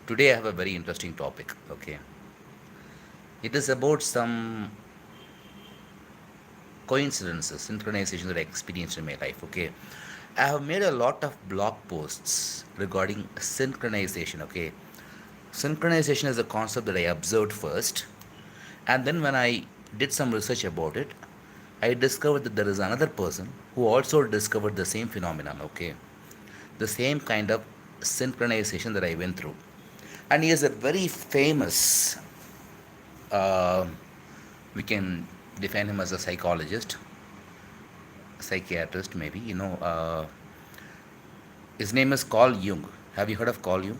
Today I have a very interesting topic. Okay, it is about some coincidences, synchronization that I experienced in my life. Okay, I have made a lot of blog posts regarding synchronization. Okay, synchronization is a concept that I observed first, and then when I did some research about it, I discovered that there is another person who also discovered the same phenomenon. Okay, the same kind of synchronization that I went through, and he is a very famous uh, we can define him as a psychologist, psychiatrist, maybe. His name is Carl Jung. Have you heard of Carl Jung?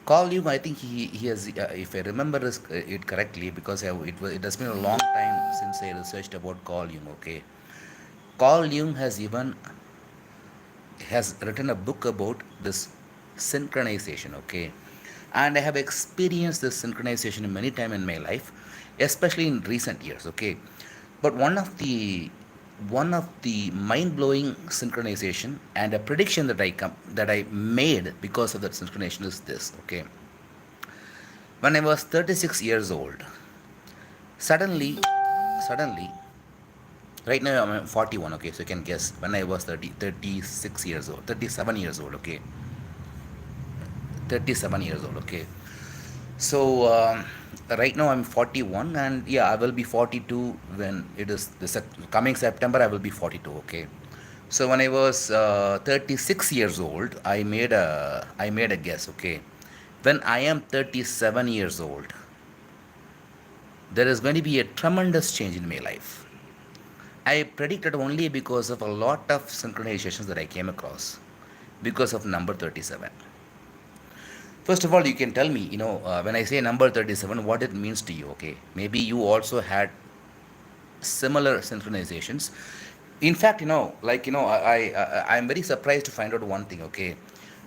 Carl Jung, I think he has, if I remember it correctly, because it has been a long time since I researched about Carl Jung. Okay, Carl Jung has written a book about this synchronization. Okay, and I have experienced this synchronization many times in my life, especially in recent years. Okay, but one of the mind-blowing synchronization and a prediction that I made because of that synchronization is this. Okay, when I was 36 years old, suddenly, right now I'm 41. Okay, so you can guess when I was 36 years old, 37 years old. Okay, 37 years old. Okay, so right now I'm 41, and yeah, I will be 42 when it is coming September. I will be 42. Okay, so when I was 36 years old, I made a guess. Okay, when I am 37 years old, there is going to be a tremendous change in my life. I predicted only because of a lot of synchronizations that I came across because of number 37. First of all, you can tell me, when I say number 37, what it means to you. Okay, maybe you also had similar synchronizations. In fact, I'm very surprised to find out one thing. Okay,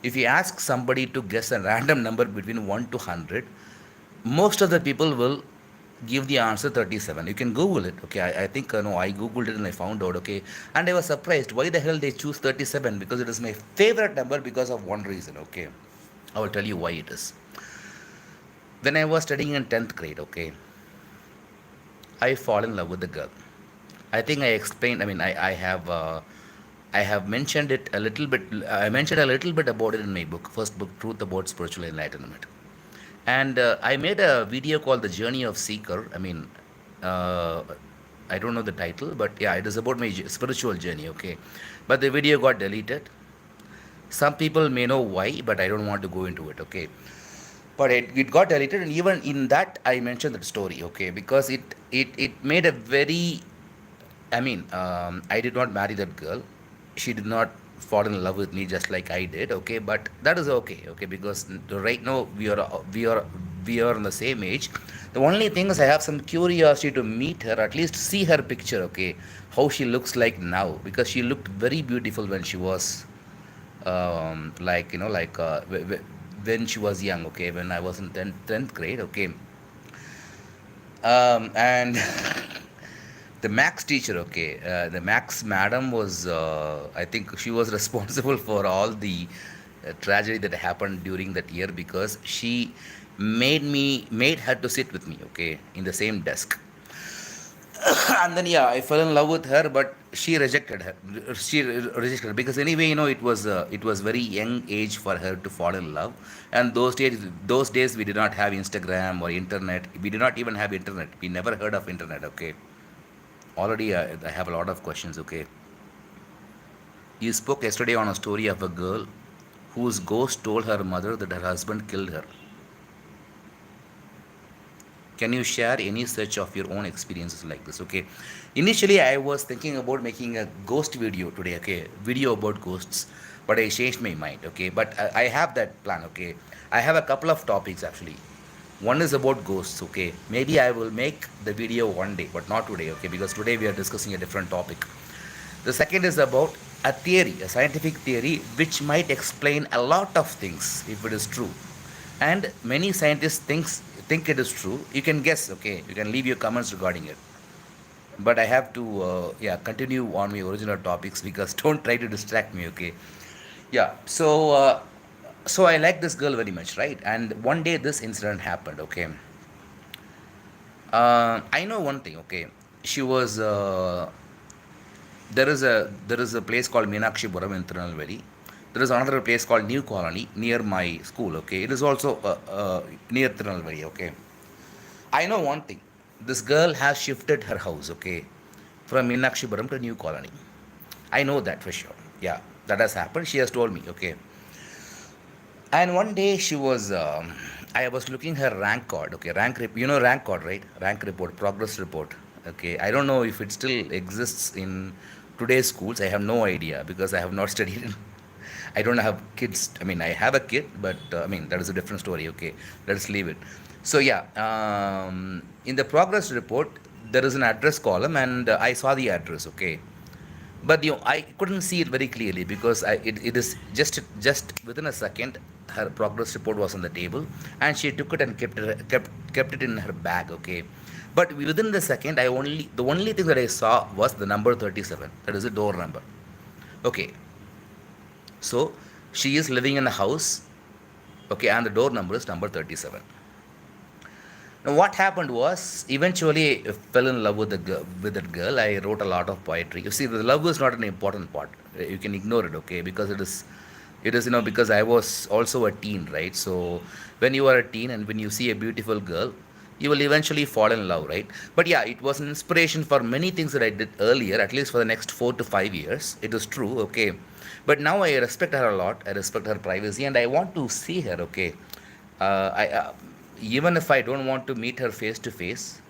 if you ask somebody to guess a random number between 1 to 100, most of the people will give the answer 37. You can Google it. Okay, I think no, I Googled it and I found out. Okay, and I was surprised why the hell they choose 37, because it is my favorite number because of one reason. Okay, I will tell you why it is. When I was studying in 10th grade, okay, I fall in love with the girl. I think I explained. I mean, I have mentioned it a little bit. I mentioned a little bit about it in my book, first book, Truth About Spiritual Enlightenment. And I made a video called The Journey of Seeker. I mean, uh, I don't know the title, but yeah, it is about my spiritual journey. Okay, but the video got deleted. Some people may know why, but I don't want to go into it. Okay, but it got deleted, and even in that I mentioned that story. Okay, because it made a very, I mean, I did not marry that girl. She did not fall in love with me just like I did. Okay, but that is okay. Okay, because right now we are on the same age. The only thing is I have some curiosity to meet her, at least see her picture. Okay, how she looks like now, because she looked very beautiful when she was when she was young. Okay, when I was in 10th grade. Okay, and the max teacher. Okay, the max madam was, I think she was responsible for all the tragedy that happened during that year, because she made her to sit with me. Okay, in the same desk. And then yeah, I fell in love with her, but she rejected her, because anyway, it was very young age for her to fall in love. And those days we did not have Instagram or internet. We did not even have internet. We never heard of internet. Okay, already I have a lot of questions. Okay, you spoke yesterday on a story of a girl whose ghost told her mother that her husband killed her. Can you share any such of your own experiences like this? Okay, initially I was thinking about making a ghost video today. Okay, video about ghosts, but I changed my mind. Okay, but I have that plan. Okay, I have a couple of topics actually. One is about ghosts. Okay, maybe I will make the video one day, but not today. Okay, because today we are discussing a different topic. The second is about a theory, a scientific theory, which might explain a lot of things if it is true. And many scientists think it is true. You can guess. Okay, you can leave your comments regarding it. But I have to yeah, continue on my original topics, because don't try to distract me. Okay, yeah. So So I like this girl very much, right? And one day this incident happened, okay. I know one thing, okay. She was there is a place called Meenakshipuram in Tirunelveli. There is another place called New Colony near my school. Okay, it is also near Tirunelveli. Okay, I know one thing. This girl has shifted her house. Okay, from Meenakshipuram to New Colony. I know that for sure. Yeah, that has happened. She has told me. Okay, and one day she was. I was looking her rank card. Okay, you know rank card, right? Rank report, progress report. Okay, I don't know if it still exists in today's schools. I have no idea because I have not studied. I don't have kids. I mean, I have a kid, but I mean that is a different story. Okay, let's leave it. So yeah, in the progress report there is an address column, and I saw the address. Okay, but I couldn't see it very clearly because it is just within a second her progress report was on the table, and she took it and kept it in her bag. Okay, but within the second, the only thing that I saw was the number 37. That is the door number. Okay, so she is living in a house. Okay, and the door number is number 37. Now, what happened was eventually I fell in love with with that girl. I wrote a lot of poetry. You see, the love is not an important part. You can ignore it, okay? Because it is because I was also a teen, right? So when you are a teen and when you see a beautiful girl, you will eventually fall in love, right? But yeah, it was an inspiration for many things that I did earlier, at least for the next 4 to 5 years. It is true, okay? But now I respect her a lot. I respect her privacy, and I want to see her, okay? I Even if I don't want to meet her face to face,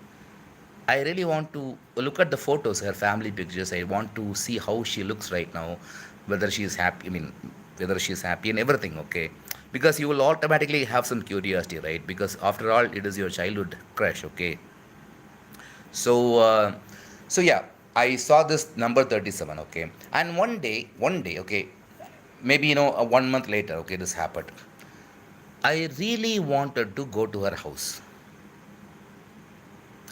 I really want to look at the photos, her family pictures. I want to see how she looks right now, whether she is happy. I mean, whether she is happy and everything. Okay, because you will automatically have some curiosity, right? Because after all, it is your childhood crush. Okay, so so yeah, I saw this number 37. Okay, and one day, okay, maybe 1 month later, okay, this happened. I really wanted to go to her house.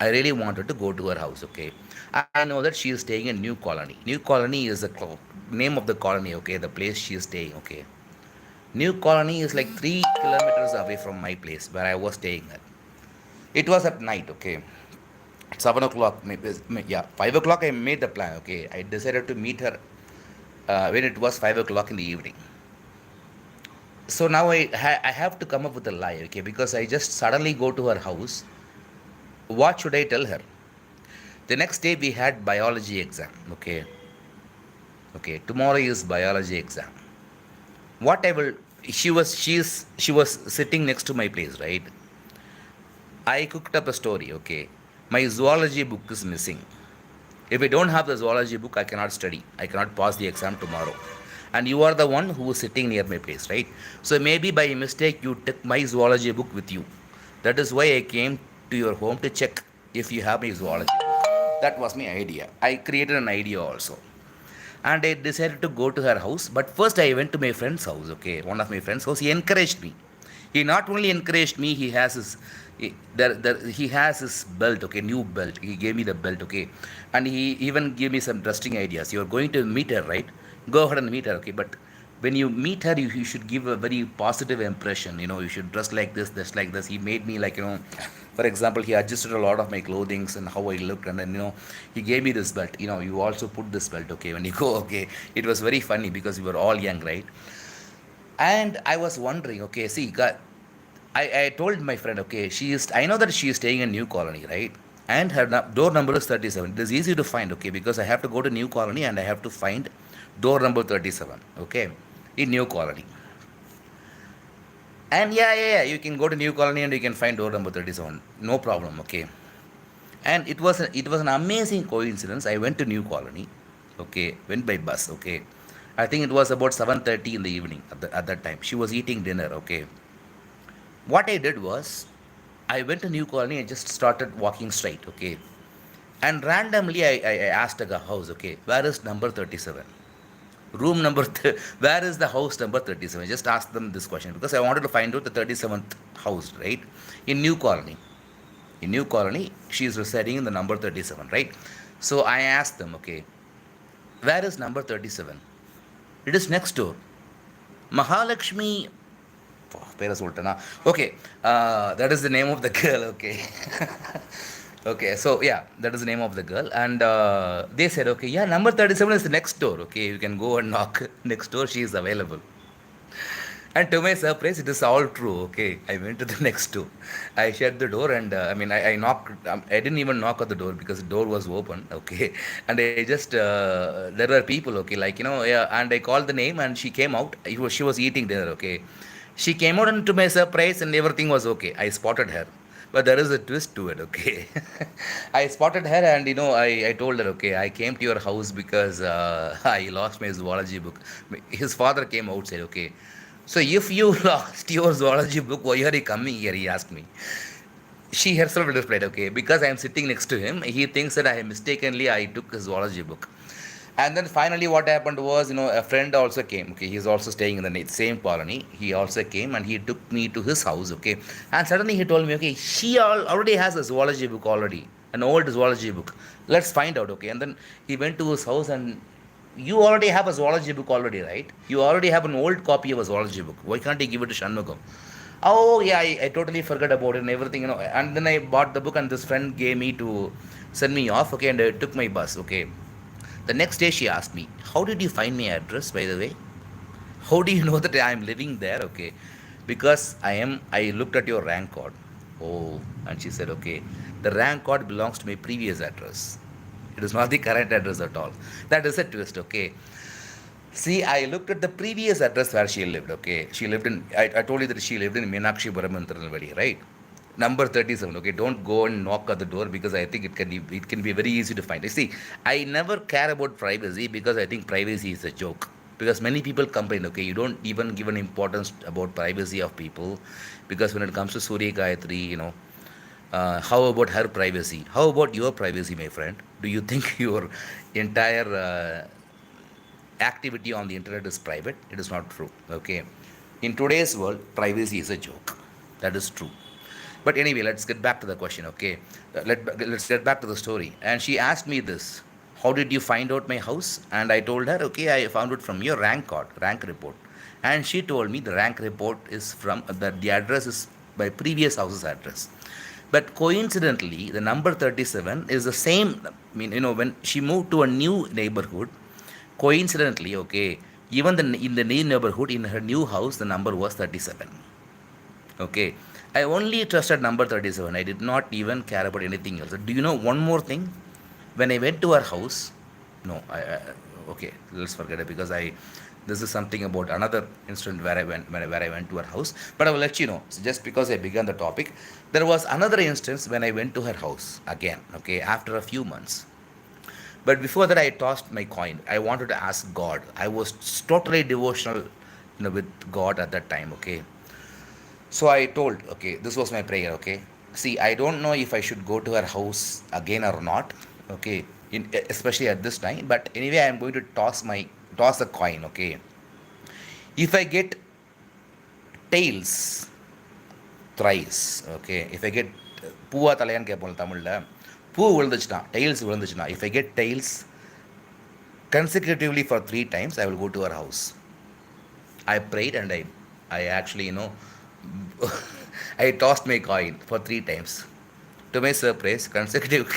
I really wanted to go to her house, okay. I know that she is staying in New Colony. New Colony is the name of the colony, okay, the place she is staying, okay. New Colony is like 3 kilometers away from my place where I was staying at. It was at night, okay. At 7 o'clock, maybe, yeah, 5 o'clock I made the plan, okay. I decided to meet her when it was 5 o'clock in the evening. So now I have to come up with a lie, okay, because I just suddenly go to her house. What should I tell her? The next day we had biology exam. Okay. Okay. Tomorrow is biology exam. What I will she was sitting next to my place, right? I cooked up a story, okay. My zoology book is missing. If I don't have the zoology book, I cannot study. I cannot pass the exam tomorrow. And you are the one who is sitting near my place, right? So maybe by mistake you took my zoology book with you. That is why I came to your home to check if you have my zoology book. That was my idea. I created an idea also. And I decided to go to her house. But first I went to my friend's house, okay, one of my friend's house. He encouraged me. He not only encouraged me, he has his belt, okay, new belt. He gave me the belt, okay, and he even gave me some dressing ideas. You are going to meet her, right? Go ahead and meet her, okay. But when you meet her, you should give a very positive impression. You should dress like this, like this. He made me like for example, he adjusted a lot of my clothings and how I looked, and then he gave me this belt. You also put this belt, okay, when you go, okay. It was very funny because we were all young, right? And I was wondering, okay, see, I told my friend, okay, I know that she is staying in New Colony, right? And her door number is 37. It is easy to find, okay, because I have to go to New Colony and I have to find door number 37, okay, in New Colony. And yeah, you can go to New Colony and you can find door number 37. No problem, okay. And it was an amazing coincidence. I went to New Colony, okay, went by bus, okay. I think it was about 7:30 in the evening at that time. She was eating dinner, okay. What I did was, I went to New Colony and just started walking straight, okay. And randomly, I asked the house, okay, where is number 37? Room number, where is the house number 37? I just asked them this question because I wanted to find out the 37th house, right? In New Colony. In New Colony, she is residing in the number 37, right? So I asked them, okay, where is number 37? It is next door. Mahalakshmi பேரை சொல்லிட்டேனா? Okay, that is the name of the girl. Okay. Okay, so yeah, that is the name of the girl, and they said, okay, yeah, number 37 is next door. Okay, you can go and knock next door. She is available. And to my surprise, it is all true. Okay, I went to the next door. I shut the door, and I knocked. I didn't even knock at the door because the door was open. Okay, and I just there were people. Okay, like, yeah. And I called the name, and she came out. She was eating dinner. Okay, she came out, and to my surprise, and everything was okay. I spotted her. But there is a twist to it, okay. I spotted her, and I told her, okay, I came to your house because I lost my zoology book. His father came outside, okay. So if you lost your zoology book, why are you coming here? He asked me. She herself replied, okay, because I am sitting next to him, he thinks that I took his zoology book. And then finally, what happened was, a friend also came. Okay, he's also staying in the same colony. He also came and he took me to his house. Okay, and suddenly he told me, okay, she already has a zoology book already, an old zoology book. Let's find out. Okay, and then he went to his house, and you already have a zoology book already, right? You already have an old copy of a zoology book. Why can't you give it to Shanmugam? Oh yeah, I totally forgot about it and everything, And then I bought the book, and this friend gave me to send me off. Okay, and I took my bus. Okay, the next day she asked me, how did you find my address, by the way? How do you know that I am living there? Okay. Because I looked at your rank card. Oh, and she said, okay, the rank card belongs to my previous address. It is not the current address at all. That is a twist, okay. See, I looked at the previous address where she lived, okay. I told you that she lived in Meenakshi in Tirunelveli, right? Number 37, okay. Don't go and knock at the door because I think it can be very easy to find. You see, I never care about privacy because I think privacy is a joke. Because many people complain, okay, you don't even give an importance about privacy of people because when it comes to Surya Gayatri, how about her privacy? How about your privacy, my friend? Do you think your entire activity on the internet is private? It is not true. Okay. In today's world, privacy is a joke. That is true. But anyway, let's get back to the question. Okay. Let's get back to the story. And she asked me this: how did you find out my house? And I told her, okay, I found it from your rank report. And she told me the rank report is from that the address is my previous house's address. But coincidentally, the number 37 is the same. I mean, when she moved to a new neighborhood, coincidentally, okay, even in the new neighborhood, in her new house, the number was 37. Okay, I only trusted number 37. I did not even care about anything else. Do you know one more thing? When I went to her house, no, okay, let's forget it because this is something about another incident where I went to her house. But I will let you know. So just because I began the topic, there was another instance when I went to her house again. Okay, after a few months. But before that, I tossed my coin. I wanted to ask God. I was totally devotional, with God at that time. Okay, so I told, okay, this was my prayer. Okay, see, I don't know if I should go to her house again or not. Okay, especially at this time. But anyway, I am going to toss a coin. Okay, if I get tails, thrice. Okay, if I get பூவா தலையான்னு கேட்போம் தமிழில், பூ விழுந்துச்சுன்னா, tails விழுந்துச்சுன்னா, if I get tails consecutively for 3 times, I will go to her house. I prayed, and I actually, I tossed my coin for 3 times. To my surprise, consecutive.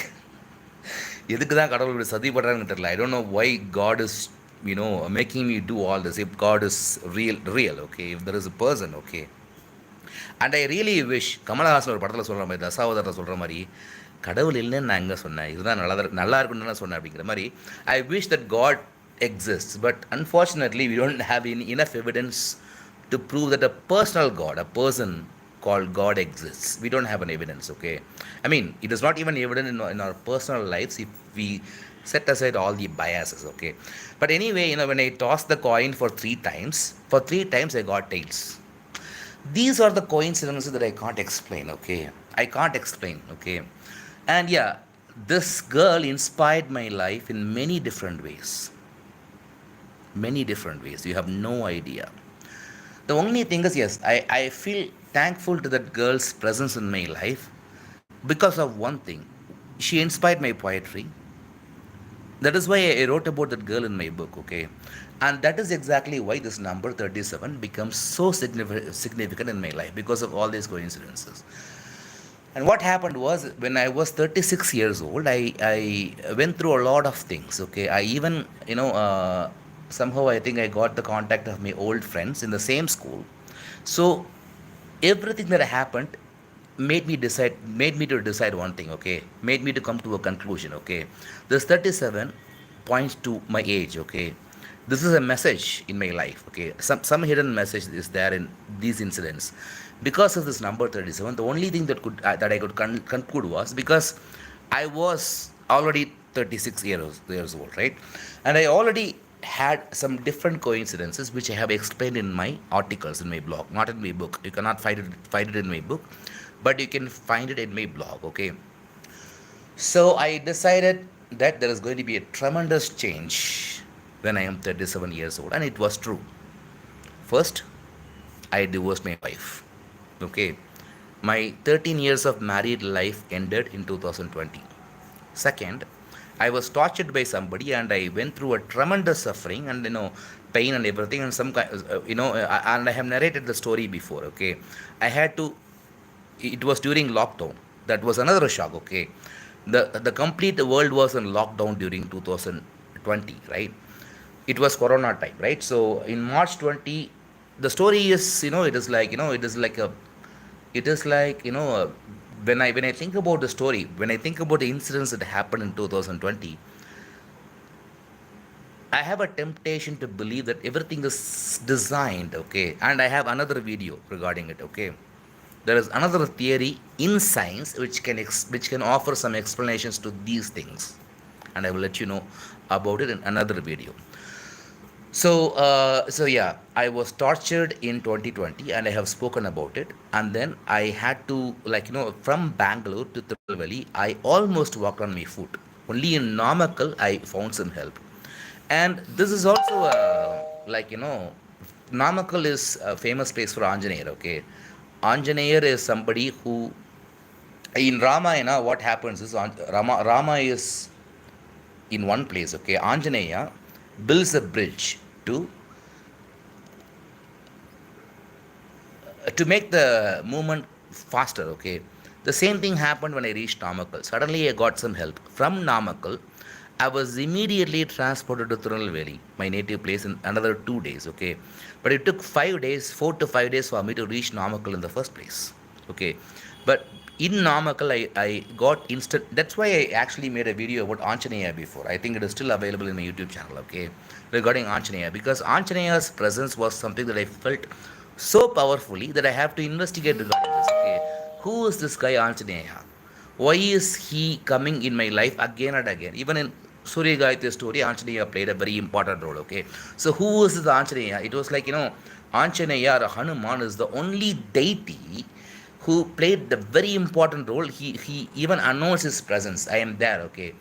எதுக்கு தான் கடவுள் இப்படி சதி பண்ணுறாங்கன்னு தெரியல. I don't know why God is, making me do all this. If God is real, okay, if there is a person, okay. And I really wish, Kamal Haasan ஒரு படத்தில் சொல்கிற மாதிரி, தசாவதாரத்தில் சொல்கிற மாதிரி, கடவுள் இல்லைன்னு நான் எங்கே சொன்னேன், இதுதான் நல்லா இருக்குன்னு நான் சொன்னேன் அப்படிங்கிற மாதிரி, I wish that God exists. But unfortunately, we don't have enough evidence to prove that a personal God, a person called God exists. We don't have an evidence, okay. I mean, it is not even evident in our personal lives if we set aside all the biases, okay. But anyway, when I tossed the coin for 3 times I got tails. These are the coincidences that I can't explain, okay. I can't explain, okay. And yeah, this girl inspired my life in many different ways. Many different ways. You have no idea. The only thing is, yes, I feel thankful to that girl's presence in my life because of one thing. She inspired my poetry. That is why I wrote about that girl in my book, okay? And that is exactly why this number 37 becomes so significant in my life because of all these coincidences. And what happened was when I was 36 years old, I went through a lot of things, okay? I even, somehow I think I got the contact of my old friends in the same school. So everything that happened made me to decide one thing, okay, made me to come to a conclusion, okay. This 37 points to my age, okay. This is a message in my life, okay. Some hidden message is there in these incidents. Because of this number 37, the only thing that I could conclude was because I was already 36 years old, right? And I already had some different coincidences which I have explained in my articles in my blog, not in my book. You cannot find it in my book, but you can find it in my blog, okay? So I decided that there is going to be a tremendous change when I am 37 years old, and it was true. First, I divorced my wife. Okay. My 13 years of married life ended in 2020. Second, I was tortured by somebody and I went through a tremendous suffering and pain and everything and some kind and I have narrated the story before, okay. I had to It was during lockdown. That was another shock, okay. The complete world was in lockdown during 2020, right? It was corona time, right? So in March 20, the story is, it is like, it is like, when I think about the story, when I think about the incidents that happened in 2020, I have a temptation to believe that everything is designed, okay. And I have another video regarding it, okay. There is another theory in science which can offer some explanations to these things, and I will let you know about it in another video. So yeah, I was tortured in 2020, and I have spoken about it. And then I had to, from Bangalore to Tirunelveli, I almost walked on my foot. Only in Namakkal, I found some help. And this is also, Namakkal is a famous place for Anjaneer, okay? Anjaneer is somebody who, in Ramayana, what happens is, Rama is in one place, okay? Anjaneya builds a bridge to make the movement faster, okay. The same thing happened when I reached Namakkal. Suddenly I got some help from Namakkal. I was immediately transported to Tirunelveli, my native place, in another 2 days, okay. But it took 5 days, 4 to 5 days for me to reach Namakkal in the first place, okay. But in Namakkal, I got instant. That's why I actually made a video about Anjaneya before. I think it is still available in my YouTube channel, okay, regarding Anjaneya, because Anjaneya's presence was something that I felt so powerfully that I have to investigate regarding this. Okay, who is this guy Anjaneya? Why is he coming in my life again and again? Even in Surya Gayatri story, Anjaneya played a very important role. Okay, so who is this Anjaneya? It was like, Anjaneya or Hanuman is the only deity who played the very important role. He even announced his presence. I am there. Okay,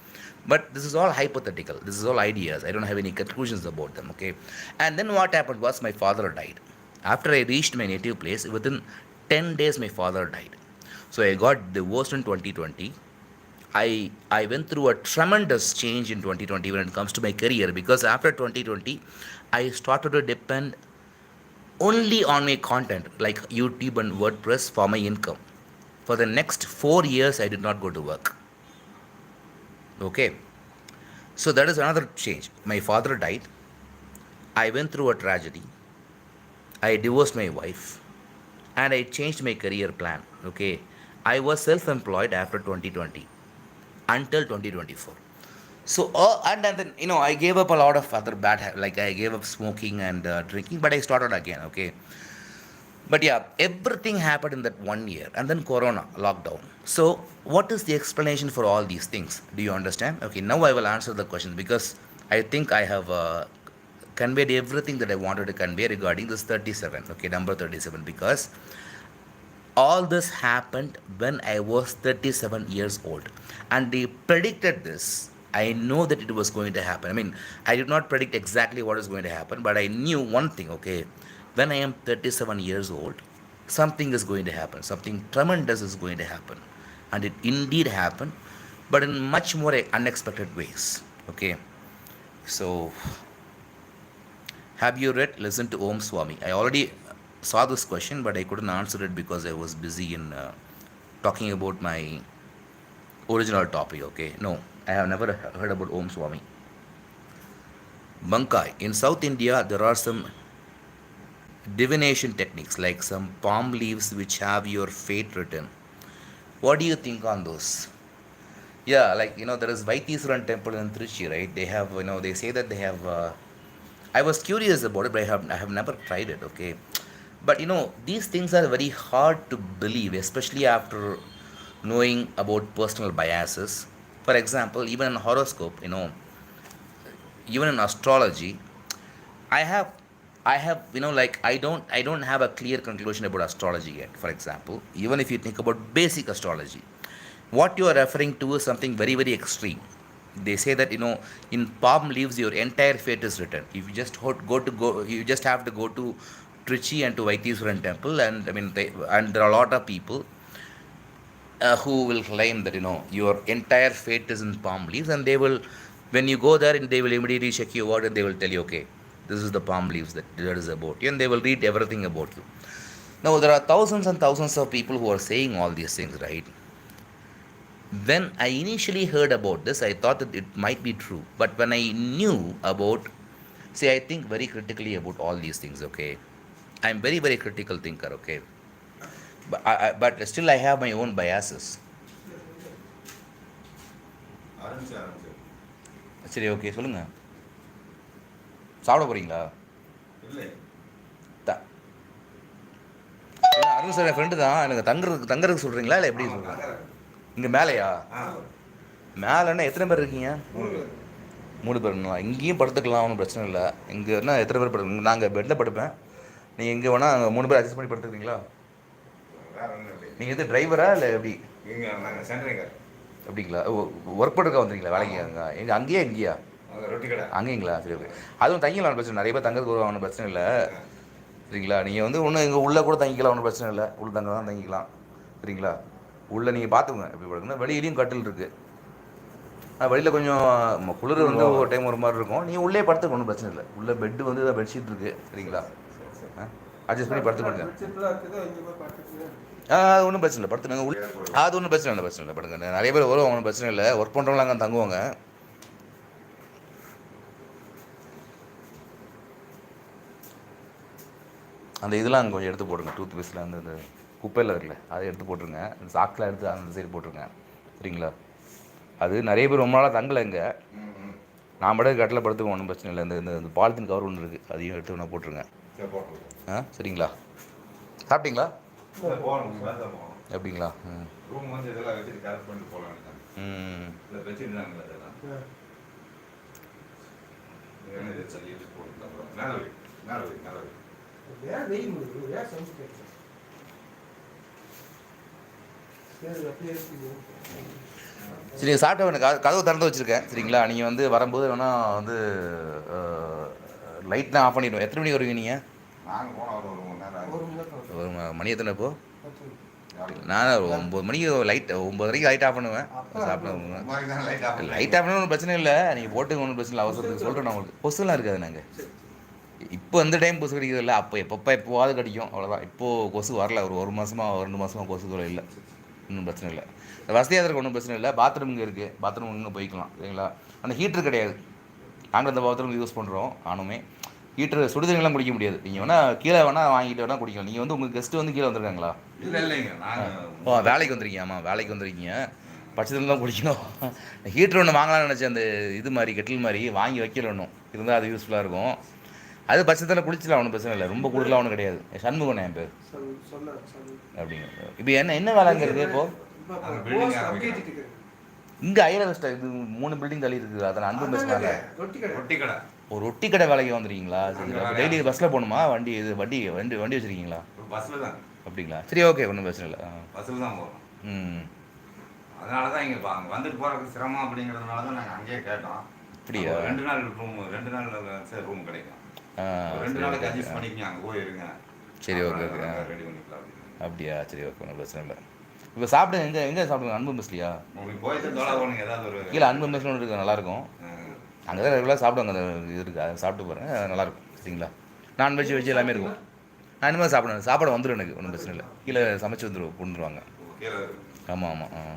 but this is all hypothetical. This is all ideas. I don't have any conclusions about them. Okay, and then what happened was my father died. After I reached my native place, within 10 days, my father died. So I got divorced in 2020. I went through a tremendous change in 2020 when it comes to my career, because after 2020, I started to depend only on my content like YouTube and WordPress for my income. For the next 4 years, I did not go to work. Okay, so that is another change. My father died. I went through a tragedy. I divorced my wife and I changed my career plan. Okay, I was self-employed after 2020 until 2024. So and then I gave up a lot of other like I gave up smoking and drinking, but I started again. Okay, but yeah, everything happened in that 1 year, and then Corona lockdown. So what is the explanation for all these things? Do you understand? Okay, now I will answer the question, because I think I have conveyed everything that I wanted to convey regarding this 37. Okay, number 37, because all this happened when I was 37 years old, and they predicted this. I know that it was going to happen. I mean, I did not predict exactly what is going to happen, but I knew one thing, okay? When I am 37 years old, something is going to happen. Something tremendous is going to happen. And it indeed happened, but in much more unexpected ways, okay? So, have you read Listen to Om Swami? I already saw this question, but I couldn't answer it because I was busy in talking about my original topic. Okay, no, I have never heard about Om Swami. Bankai. In South India, there are some divination techniques like some palm leaves which have your fate written. What do you think on those? Yeah, like there is Vaitishwaran temple in Trichy, right? They have, they say that they have. I was curious about it, but I have never tried it. Okay, but these things are very hard to believe, especially after knowing about personal biases. For example, even in horoscope, even in astrology, I have like I don't have a clear conclusion about astrology yet. For example, even if you think about basic astrology, what you are referring to is something very very extreme. They say that in palm leaves your entire fate is written. If you just you just have to go to Trichy and to Vaitishwaran temple, and and there are a lot of people who will claim that your entire fate is in palm leaves, and they will, when you go there, and they will immediately check you out, and they will tell you, okay, this is the palm leaves that is about you, and they will read everything about you. Now there are thousands and thousands of people who are saying all these things, right? When I initially heard about this, I thought that it might be true, but when I knew about, see, I think very critically about all these things. Okay, I'm very very critical thinker. Okay, but still I have my own biases. சரி, okay, சொல்லுங்க. சாப்பிட போறீங்களா? த- இல்ல, Arun sir என் friend தான். எனக்கு தங்குறதுக்கு சொல்றீங்களா இல்லை எப்படி சொல்றீங்க? இங்கே மேலேயா? மேலேன்னா எத்தனை பேர் இருக்கீங்க? 3 பேருங்களா? இங்கேயும் படுத்துக்கலாம், ஒன்றும் பிரச்சனை இல்லை. இங்கே என்ன எத்தனை பேர் படுத்து, நாங்கள் பெட்டில் படுப்பேன். நீங்கள் எங்கே வேணால் 3 பேர் அட்ஜஸ்ட் பண்ணி படுத்துக்கிறீங்களா? நீங்கள் எது டிரைவரா இல்லை எப்படி? அப்படிங்களா? ஒர்க் பண்ணுறதுக்காக வந்துறீங்களா வேலைக்கு? அங்கேயே இங்கேயா? அங்கேங்களா? சரி, ஓகே. அதுவும் தங்கிக்கலாம், பிரச்சனை. நிறைய பேர் தங்கிறதுக்கு ஒன்றும் பிரச்சனை இல்லை. சரிங்களா? நீங்கள் வந்து ஒன்றும் இங்கே உள்ளே கூட தங்கிக்கலாம், ஒன்றும் பிரச்சனை இல்லை. உள்ள தான் தங்கிக்கலாம். சரிங்களா? உள்ளே நீங்கள் பார்த்துக்கோங்க எப்படி படுக்கணும். வெளியிலையும் கட்டில் இருக்குது. வெளியில் கொஞ்சம் குளிர் வந்து ஒரு டைம் ஒரு மாதிரி இருக்கும். நீங்கள் உள்ளே படுத்துக்க ஒன்றும் பிரச்சனை இல்லை. உள்ளே பெட்டு வந்து பெட்ஷீட் இருக்குது. சரிங்களா? அட்ஜஸ்ட் பண்ணி படுத்துக்கோங்க. அது ஒன்றும் பிரச்சனை இல்லை, படுத்துனாங்க. அது ஒன்றும் பிரச்சனை இல்லை படுங்க. நிறைய பேர் வரும், ஒன்றும் பிரச்சனை இல்லை. ஒர்க் பண்ணுறவங்க அங்கே தங்குவாங்க. அந்த இதெல்லாம் அங்கே கொஞ்சம் எடுத்து போட்டுருங்க. டூத் பேஸ்ட்டில் அந்த குப்பையில் இருக்குல்ல, அதை எடுத்து போட்டுருங்க. அந்த சாக்கில் எடுத்து அந்த சைடு போட்டுருங்க. சரிங்களா? அது நிறைய பேர் ரொம்ப நாளாக தங்கலை இங்கே. நான் படம் கட்டில் படுத்துக்க ஒன்றும் பிரச்சனை இல்லை. இந்த பாலித்தீன் கவர் ஒன்று இருக்குது, அதையும் எடுத்து வேணால் போட்டுருங்க. சரிங்களா? சாப்பிட்டீங்களா? அப்படிங்களா? சரி, நீங்கள் சாப்பிட்ட வேணும். கதவு திறந்து வச்சுருக்கேன். சரிங்களா? நீங்கள் வந்து வரும்போது வேணால் வந்து லைட்லாம் ஆஃப் பண்ணிவிடுவோம். எத்தனை மணிக்கு வருவீங்க நீங்கள்? ஒரு மணி எத்தனை இப்போ? நான் 9 மணிக்கு லைட், 9 வரைக்கும் லைட் ஆஃப் பண்ணுவேன். சாப்பிடுவேன். லைட் ஆஃப் பண்ண ஒன்றும் பிரச்சனை இல்லை. நீங்கள் போட்டு ஒன்றும் பிரச்சனை இல்லை. அவசரத்துக்கு சொல்கிறேன். நான் உங்களுக்கு கொசுலாம் இருக்காது. நாங்கள் இப்போ இந்த டைம் கொசு கடிக்கிறது இல்லை. அப்போ எப்போவாது கடிக்கும், அவ்வளோதான். இப்போது கொசு வரல. ஒரு மாதமாக 2 மாதமாக கொசுக்கள் இல்லை. ஒன்றும் பிரச்சனை இல்லை. வசதியாக இருக்க ஒன்றும் பிரச்சனை இல்லை. பாத்ரூம் இங்கே இருக்குது, பாத்ரூம் இங்கே போய்க்கலாம். சரிங்களா? அந்த ஹீட்ரு கிடையாது. நாங்கள் அந்த பாத்ரூம் யூஸ் பண்ணுறோம். ஆனுமே ஹீட்ரு சுடுதண்ணிலாம் குடிக்க முடியாது. நீங்கள் வேணால் கீழே வேணால் வாங்கிட்டு வேணால் குடிக்கலாம். நீங்கள் வந்து உங்கள் கெஸ்ட்டு வந்து கீழே வந்துருக்காங்களா? ஓ, வேலைக்கு வந்துருக்கீங்க. ஆமாம், வேலைக்கு வந்துருக்கீங்க. பட்சத்தில் தான் குடிக்கணும். ஹீட்ரு ஒன்று வாங்கலாம்னு நினச்சேன். அந்த இது மாதிரி கெட்டில் மாதிரி வாங்கி வைக்கல ஒன்றும் இருந்தால் அது யூஸ்ஃபுல்லாக இருக்கும். அது பட்சத்தில் குடிச்சிடலாம், ஒன்றும் பிரச்சனை இல்லை. ரொம்ப குளிரலாம் ஒன்றும் கிடையாது. சண்முகன் என் பேர். அப்படிங்க. இப்போ என்ன வேலைங்க இருக்குது இப்போது? இங்கே ஐரவ இது 3 பில்டிங் தள்ளி இருக்குது. அதில் அன்பு பஸ் வேலை. ஒரு ரொட்டி கடை வேலைக்கு வந்துருக்கீங்களா? சரி, டெய்லி பஸ்ஸில் போகணுமா? வண்டி வச்சுருக்கீங்களா? பஸ்ஸில் தான். அப்படிங்களா? சரி, ஓகே, ஒன்றும் பிரச்சனை இல்லை. பஸ்ஸில் தான் போகிறோம். அதனால தான் இங்கே வந்துட்டு போகிறதுக்கு சிரமம் அப்படிங்கிறதுனால தான் நாங்கள் அங்கேயே கேட்டோம். அப்படியா? 2 நாள் ரூம் கிடைக்கும். 2 நாளைக்கு அட்ஜஸ்ட் பண்ணிக்கங்க, அங்கே போயிருங்க. சரி, ஓகே, ஓகே, ரெடி பண்ணிக்கலாம். அப்படியா? சரி, ஓகே, ஒன்றும் பிரச்சனை இல்லை. இப்போ சாப்பிட்டு எங்கே சாப்பிடுங்க? அன்பு மெஸ்லையா? உங்களுக்கு போயிட்டு தோலை போகணுங்க. ஏதாவது ஒரு கீழே அன்பு மெஸ்ல ஒன்று இருக்குது, நல்லாயிருக்கும். அங்கே தான் ரெகுலராக சாப்பிடுவாங்க, அந்த இது இருக்குது, அதை சாப்பிட்டு பாருங்கள், நல்லாயிருக்கும். சரிங்களா? நான்வெஜ் வெஜ் எல்லாமே இருக்கும். நான் இனிமேல் சாப்பிடுவேன், சாப்பாடு வந்துடும், எனக்கு ஒன்றும் பிரச்சனை இல்லை. கீழே சமைச்சு கொண்டுருவாங்க. கீரை ஆமாம் ஆமாம்.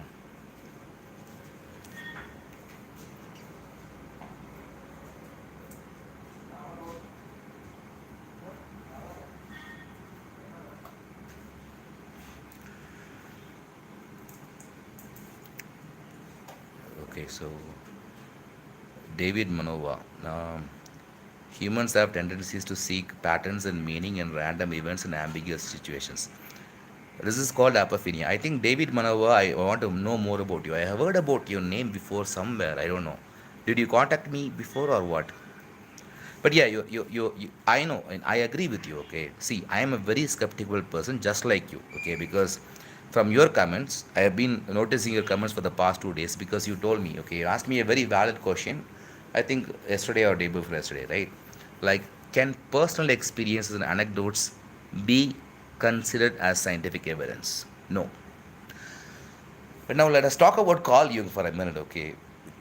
Okay, so David Manova. Humans have tendencies to seek patterns and meaning in random events and ambiguous situations. This is called apophenia. I think David Manova, I want to know more about you. I have heard about your name before somewhere. I don't know. Did you contact me before or what? But yeah, I know, and I agree with you, okay? See, I am a very skeptical person, just like you, okay? Because from your comments, I have been noticing your comments for the past 2 days because you told me, okay, you asked me a very valid question, I think yesterday or day before yesterday, right? Like, can personal experiences and anecdotes be considered as scientific evidence? No. But now let us talk about Carl Jung for a minute, okay?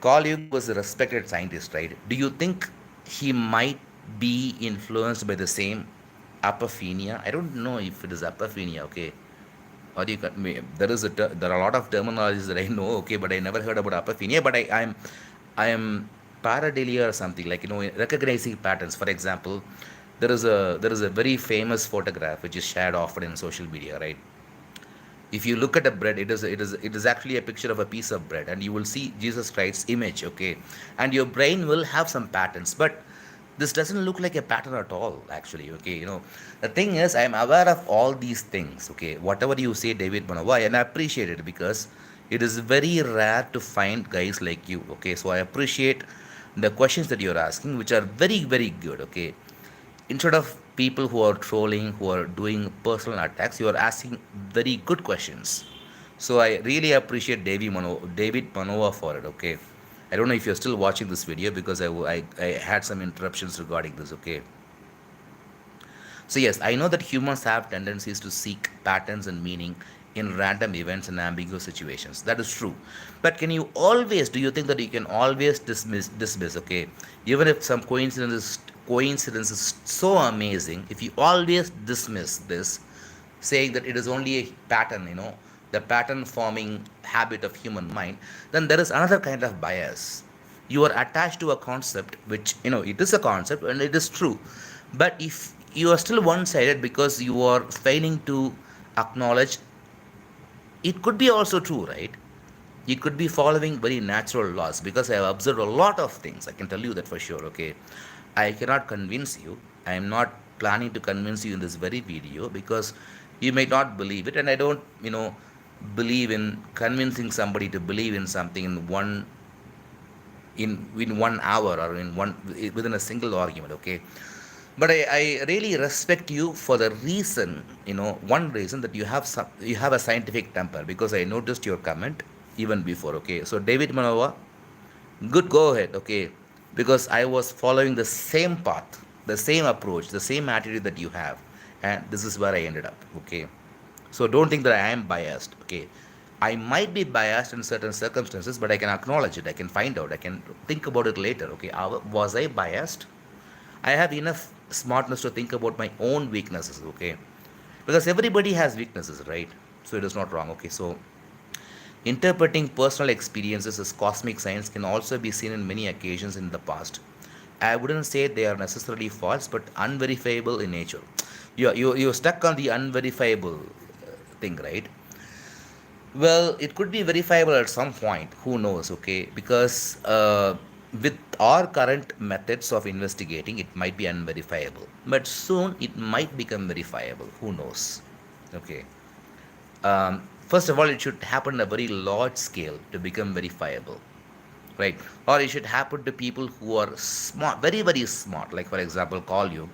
Carl Jung was a respected scientist, right? Do you think he might be influenced by the same apophenia? I don't know if it is apophenia, okay? Or you can, there are a lot of terminologies that I know, okay, but I never heard about apophenia. But I am pareidolia or something, like, recognizing patterns. For example, there is a very famous photograph which is shared often in social media, right? If you look at a bread, it is actually a picture of a piece of bread, and you will see Jesus Christ's image, okay? And your brain will have some patterns, but this doesn't look like a pattern at all, actually, okay? The thing is, I am aware of all these things, okay? Whatever you say, David Manova, and I appreciate it, because it is very rare to find guys like you, okay? So I appreciate the questions that you're asking, which are very, very good, okay? Instead of people who are trolling, who are doing personal attacks, you are asking very good questions. So I really appreciate David Manova for it, okay? I don't know if you're still watching this video, because I had some interruptions regarding this, okay? So yes, I know that humans have tendencies to seek patterns and meaning in random events and ambiguous situations. That is true. But do you think that you can always dismiss, okay? Even if some coincidence is so amazing, if you always dismiss this, saying that it is only a pattern, the pattern forming habit of human mind, then there is another kind of bias. You are attached to a concept, which, it is a concept and it is true. But if you are still one sided because you are failing to acknowledge, it could be also true, right? It could be following very natural laws, because I have observed a lot of things. I can tell you that for sure, okay? I cannot convince you. I am not planning to convince you in this very video, because you may not believe it, and I don't, believe in convincing somebody to believe in something in 1 hour, or within a single argument, okay? But I really respect you for the reason, one reason, that you have a scientific temper, because I noticed your comment even before, okay? So David Manova, good, go ahead, okay? Because I was following the same path, the same approach, the same attitude that you have, and this is where I ended up, okay? So don't think that I am biased, okay? I might be biased in certain circumstances, but I can acknowledge it, I can find out, I can think about it later, okay? Was I biased? I have enough smartness to think about my own weaknesses, okay? Because everybody has weaknesses, right? So it is not wrong, okay? So interpreting personal experiences as cosmic science can also be seen in many occasions in the past. I wouldn't say they are necessarily false, but unverifiable in nature. You're stuck on the unverifiable thing, right? Well, it could be verifiable at some point. Who knows, okay? Because with our current methods of investigating, it might be unverifiable. But soon it might become verifiable. Who knows? Okay. First of all, it should happen on a very large scale to become verifiable, right? Or it should happen to people who are smart, very, very smart. Like, for example, Carl Jung.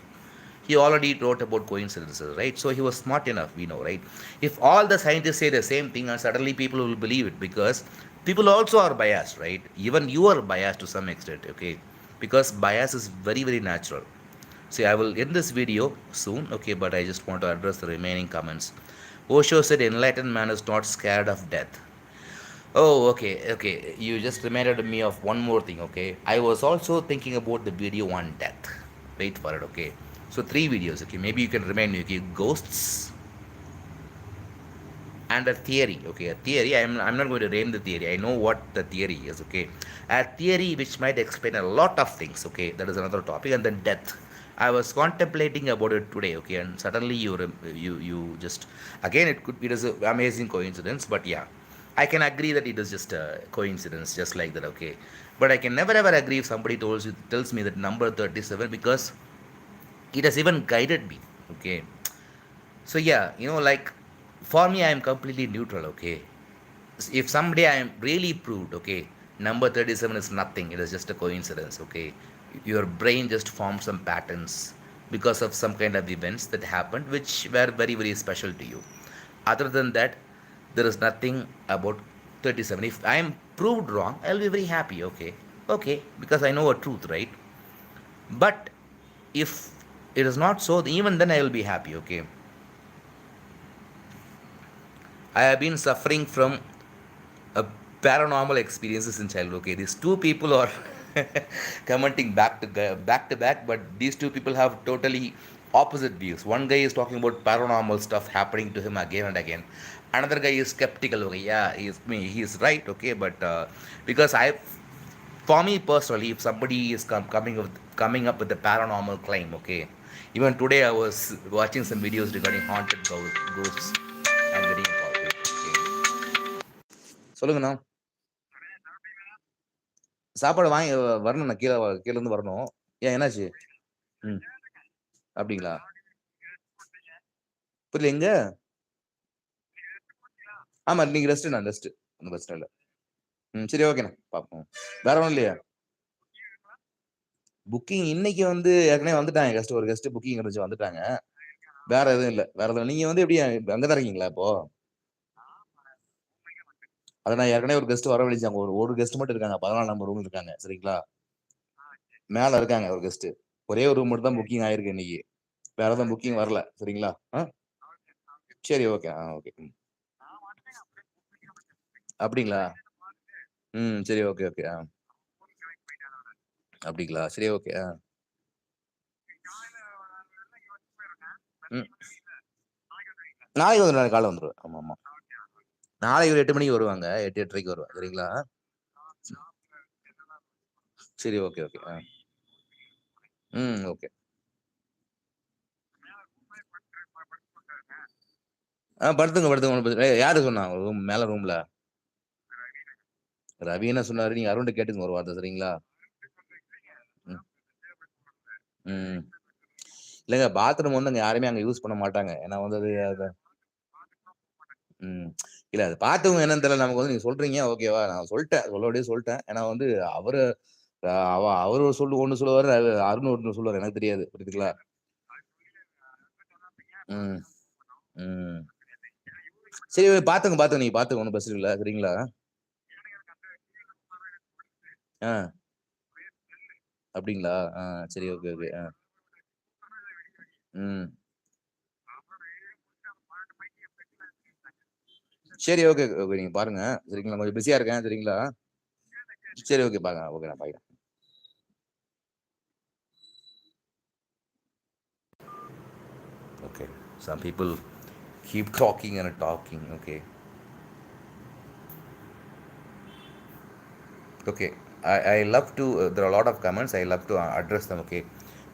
He already wrote about coincidences, right? So he was smart enough, we know, right? If all the scientists say the same thing, and suddenly people will believe it, because people also are biased, right? Even you are biased to some extent, okay? Because bias is very, very natural. See, I will end this video soon, okay? But I just want to address the remaining comments. Osho said, enlightened man is not scared of death. Oh, okay, okay. You just reminded me of one more thing, okay? I was also thinking about the video on death. Wait for it, okay? So, three videos, okay? Maybe you can remind me, okay? Ghosts and a theory, okay? A theory. I'm not going to name the theory. I know what the theory is, okay? A theory which might explain a lot of things, okay? That is another topic. And then death. I was contemplating about it today, okay? And suddenly you just, again, it is an amazing coincidence, but yeah. I can agree that it is just a coincidence, just like that, okay. But I can never ever agree if somebody tells me that number 37 because it has even guided me, okay. So yeah, like for me, I am completely neutral, okay. If someday I am really proved, okay, number 37 is nothing, it is just a coincidence, okay. Your brain just formed some patterns because of some kind of events that happened which were very, very special to you. Other than that, there is nothing about 37. If I am proved wrong, I'll be very happy, okay. Okay, because I know a truth, right? But if it is not so, even then I will be happy, okay. I have been suffering from a paranormal experiences in childhood. Okay, these two people are commenting back to back, but these two people have totally opposite views. One guy is talking about paranormal stuff happening to him again and again. Another guy is skeptical. Okay, yeah, he's right. Okay, but because for me personally, if somebody is coming up with a paranormal claim, okay, even today I was watching some videos regarding haunted ghosts. I'm getting a call. Okay. சொல்லுங்கண்ணா. சாப்பாடு வாங்கி வரணுண்ணா. கீழேருந்து வரணும். ஏன் என்னாச்சு? ம். அப்படிங்களா? புரியல எங்க? ஆமா, இன்னைக்கு ரெஸ்ட்டுண்ணா, ரெஸ்ட்டு. ஒண்ணும் பிரச்சனை இல்ல. ம். சரி, ஓகேண்ணா. பாப்போம். வேற ஒண்ணும் இல்லையா? புக்கிங் இன்னைக்கு வந்து ஏற்கனவே வந்துட்டாங்க கெஸ்ட். ஒரு கெஸ்ட் புக்கிங் இருந்துச்சு, வந்துட்டாங்க. வேற எதுவும் இல்ல. வேற எதுவும் நீங்க வந்து எப்படி அங்க தான் இருக்கீங்களா இப்போ? அத நான் ஏற்கனவே ஒரு கெஸ்ட் வரவழைச்சாங்க. ஒரு கெஸ்ட் மட்டும் இருக்காங்க. 14 நம்பர் ரூம்ல இருக்காங்க. சரிங்களா? மேல இருக்காங்க ஒரு கெஸ்ட். ஒரே ஒரு ரூம் மட்டும் தான் புக்கிங் ஆயிருக்கு இன்னைக்கு. வேற எதுவும் புக்கிங் வரல. சரிங்களா? சரி, ஓகே. ஓகே. ம். அப்படிங்களா? ம். சரி, ஓகே, ஓகே. அப்படிங்களா? சரி, ஓகே. ம். நாளைக்கு வந்துருவேன். நாளைக்கு காலைல வந்துருவேன். ஆமாமா. நாளைக்கு ஒரு 8 மணிக்கு வருவாங்க. 8, 8:30க்கு வருவேன். சரிங்களா? சரி, ஓகே, ஓகே. ம். ஓகே. படுத்துங்க, படுத்துங்க. ஒண்ணும் பிரச்சனை யாரு சொன்னா? மேல ரூம்ல? ரவி என்ன சொன்னாரு? நீங்க அருண்ட்ட கேட்டுக்கங்க ஒரு வார்த்தை. சரிங்களா? ம். ம். இல்லங்க, பாத்ரூம் வந்து அங்க யாருமே அங்க யூஸ் பண்ண மாட்டாங்க. ஏன்னா வந்து அது ம். இல்ல, அது பாத்ரூம் என்னன்னு தெரியல. நமக்கு வந்து நீங்க சொல்றீங்க, ஓகேவா? நான் சொல்ட்டேன். சொல்ல வேண்டியது சொல்ட்டேன். ஏன்னா வந்து அவரு அவரு ஒண்ணு சொல்லுவாரு. அருண் ஒண்ணு சொல்லுவாரு. எனக்கு தெரியாது. புரியுதுங்களா? ம். ம். சரி, பாத்துங்க, பாத்துங்க. நீங்க பாத்துங்க. ஒண்ணும் பிரச்சனை இல்ல. சரிங்களா? ஆ. அப்படிங்களா? சரி. Okay, okay. ம். சரி, ஓகே, ஓகே. நீங்க பாருங்க. சரிங்களா? கொஞ்சம் பிஸியா இருக்கேன். சரிங்களா? சரி, ஓகே. பாருங்க. ஓகே. நான் பாக்கிறேன். Okay. Some people keep talking and talking. Okay. Okay. I love to, there are a lot of comments. I love to address them. Okay.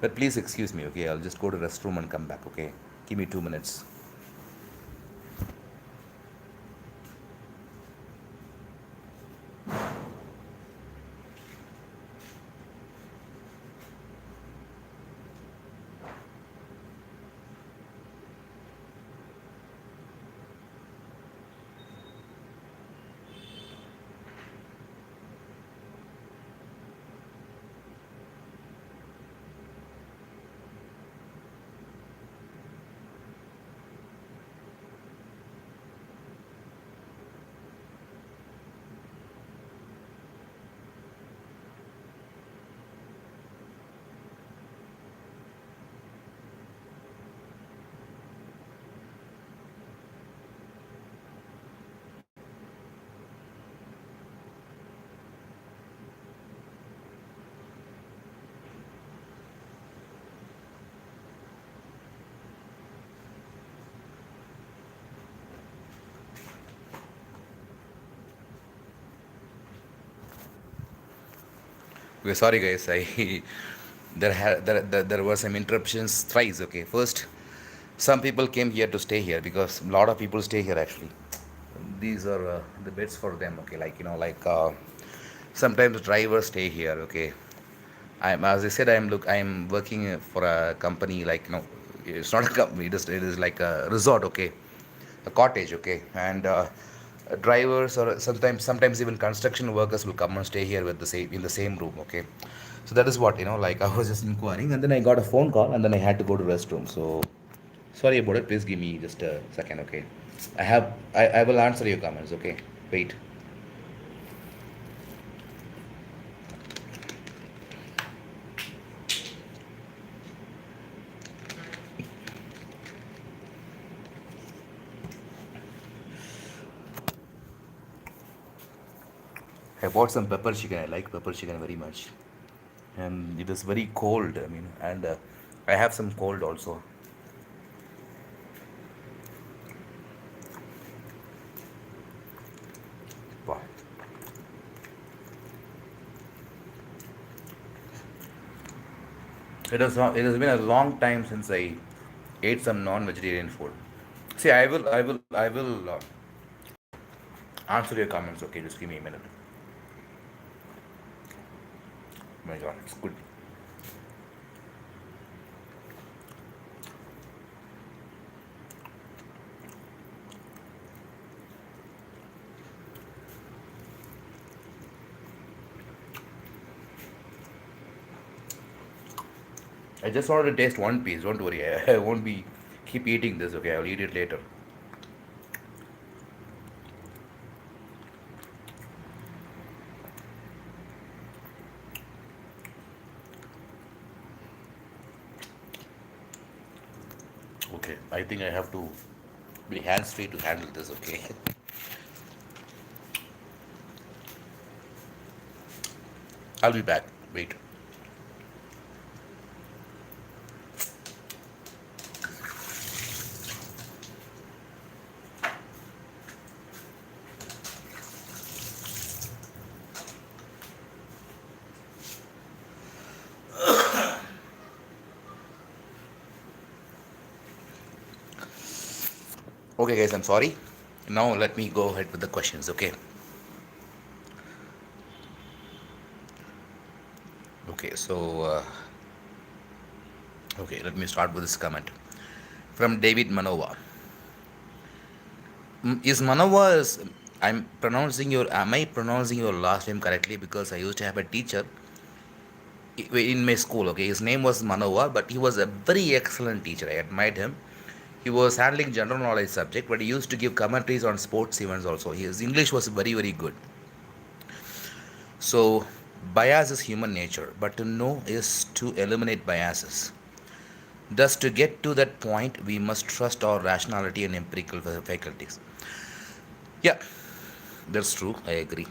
But please excuse me. Okay. I'll just go to restroom and come back. Okay. Give me 2 minutes. We're sorry, guys. I there were some interruptions thrice. Okay, first, some people came here to stay here because a lot of people stay here actually. These are the beds for them. Okay, like sometimes drivers stay here. Okay, I'm as I said, I'm working for a company like it's not a company. It is like a resort. Okay, a cottage. Okay, and drivers or sometimes even construction workers will come and stay here with the same in the same room. Okay, so that is what like I was just inquiring, and then I got a phone call, and then I had to go to restroom. So sorry about it. Please give me just a second. Okay, I will answer your comments. Okay, wait. I bought some pepper chicken. I like pepper chicken very much, and it is very cold. I mean, and I have some cold also. Wow. It has been a long time since I ate some non-vegetarian food. See, I will answer your comments. Okay, just give me a minute. My God, it's good. I just wanted to taste one piece. Don't worry, I won't be keep eating this. Okay, I'll eat it later. Okay, I think I have to be hands free to handle this. Okay. I'll be back. Wait. Okay, guys, I'm sorry. Now let me go ahead with the questions. Okay. Okay. So okay, let me start with this comment from David Manova. Is Manova is I'm pronouncing your am I pronouncing your last name correctly? Because I used to have a teacher in my school. Okay, his name was Manova, but he was a very excellent teacher. I admired him. He was handling general knowledge subject, but he used to give commentaries on sports events also. His English was very very good. So bias is human nature, but to know is to eliminate biases. Thus, to get to that point, we must trust our rationality and empirical faculties. Yeah, that's true. I agree.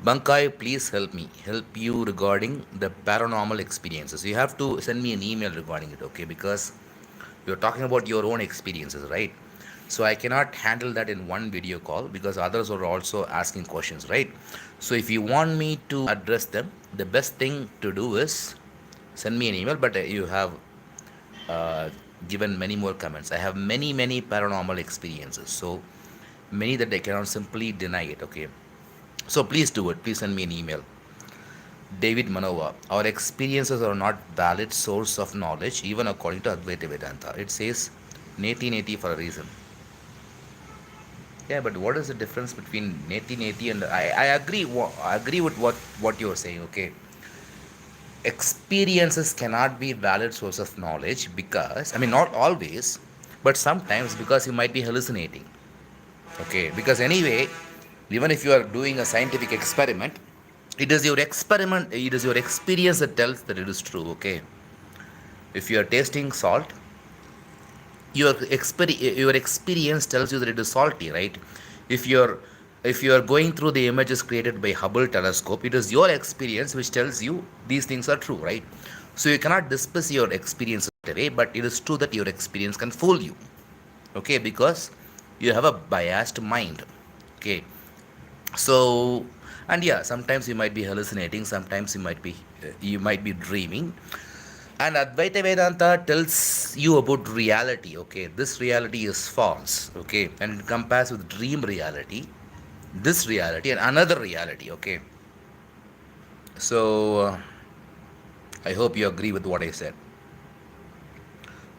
Bankai, please help me. Help you regarding the paranormal experiences. You have to send me an email regarding it, okay? Because you're talking about your own experiences, right? So I cannot handle that in one video call because others are also asking questions, right? So if you want me to address them, the best thing to do is send me an email. But you have uh, given many more comments. I have many paranormal experiences, so many that I cannot simply deny it, okay? So please do it. Please send me an email. David Manova, our experiences are not valid source of knowledge, even according to Advaita Vedanta. It says neti neti for a reason. Yeah, but what is the difference between neti neti and I agree. I agree with what you're saying. Okay, experiences cannot be valid source of knowledge because I mean not always, but sometimes because you might be hallucinating. Okay, because anyway, even if you are doing a scientific experiment, it is your experience that tells that it is true. Okay, if you are tasting salt, your experience tells you that it is salty, right? If you're if you are going through the images created by Hubble telescope, it is your experience which tells you these things are true, right? So you cannot dismiss your experience away, but it is true that your experience can fool you, okay, because you have a biased mind, okay. So And yeah, sometimes you might be hallucinating, sometimes you might be dreaming. And Advaita Vedanta tells you about reality. Okay, this reality is false. Okay, and it compares with dream reality, this reality and another reality. Okay, so I hope you agree with what I said.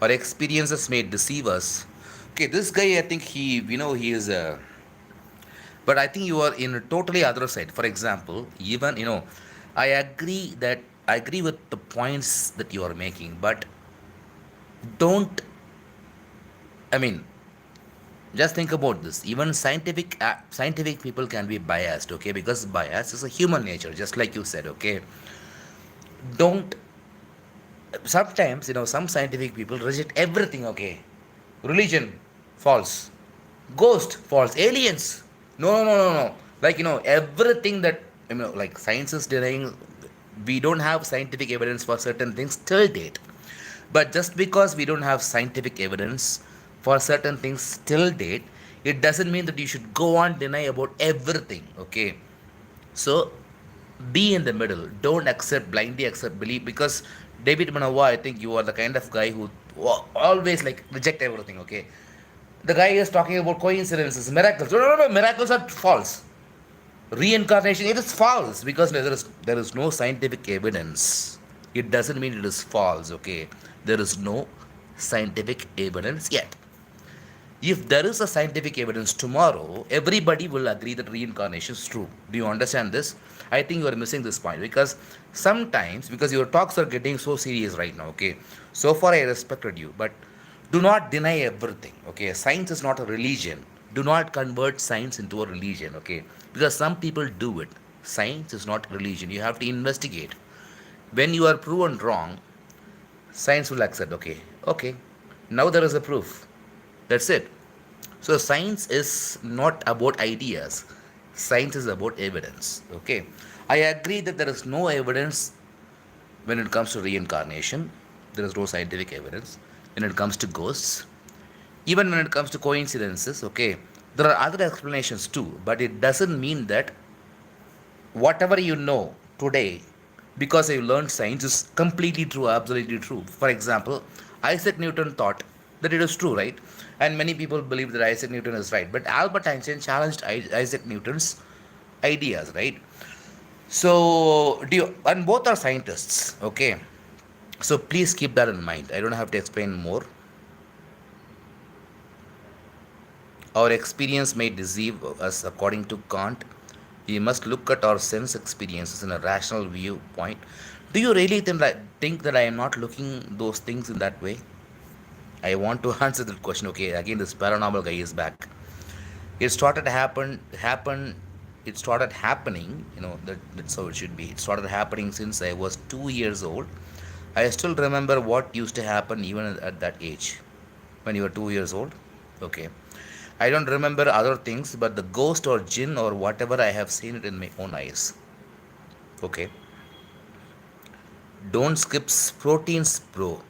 Our experiences may deceive us. Okay, this guy, I think he is a. But I think you are in a totally other side. For example, even I agree with the points that you are making, but don't. I mean, just think about this. Even scientific people can be biased. Okay, because bias is a human nature, just like you said. Okay, don't. Sometimes some scientific people reject everything. Okay, religion, false. Ghost, false. Aliens, no, no, no, no, no. Like everything that like science is denying. We don't have scientific evidence for certain things till date. But just because we don't have scientific evidence for certain things till date, it doesn't mean that you should go on deny about everything. Okay, so be in the middle. Don't blindly accept belief, because David Manawa, I think you are the kind of guy who always like reject everything. Okay, the guy is talking about coincidences, miracles. No, no, no, miracles are false. Reincarnation, it is false, because there is no scientific evidence. It doesn't mean it is false. Okay, there is no scientific evidence yet. If there is a scientific evidence tomorrow, everybody will agree that reincarnation is true. Do you understand this? I think you are missing this point, because sometimes, because your talks are getting so serious right now. Okay, so far I respected you, but do not deny everything. Okay, science is not a religion. Do not convert science into a religion. Okay, because some people do it. Science is not religion. You have to investigate. When you are proven wrong, science will accept. Okay, okay, now there is a proof. That's it. So science is not about ideas. Science is about evidence. Okay. I agree that there is no evidence when it comes to reincarnation. There is no scientific evidence when it comes to ghosts. Even when it comes to coincidences, okay, there are other explanations too. But it doesn't mean that whatever you know today, because you learned science, is completely true, absolutely true. For example, Isaac Newton thought that it is true, right? And many people believe that Isaac Newton is right. But Albert Einstein challenged Isaac Newton's ideas, right? So, and both are scientists, okay? So please keep that in mind. I don't have to explain more. Our experience may deceive us, according to Kant. We must look at our sense experiences in a rational viewpoint. Do you really think that I am not looking those things in that way? I want to answer that question. Okay, again, this paranormal guy is back. It started happen. It started happening. That's how it should be. It started happening since I was 2 years old. I still remember what used to happen even at that age, when you were 2 years old. Okay, I don't remember other things, but the ghost or jinn or whatever, I have seen it in my own eyes. Okay, don't skip proteins, bro.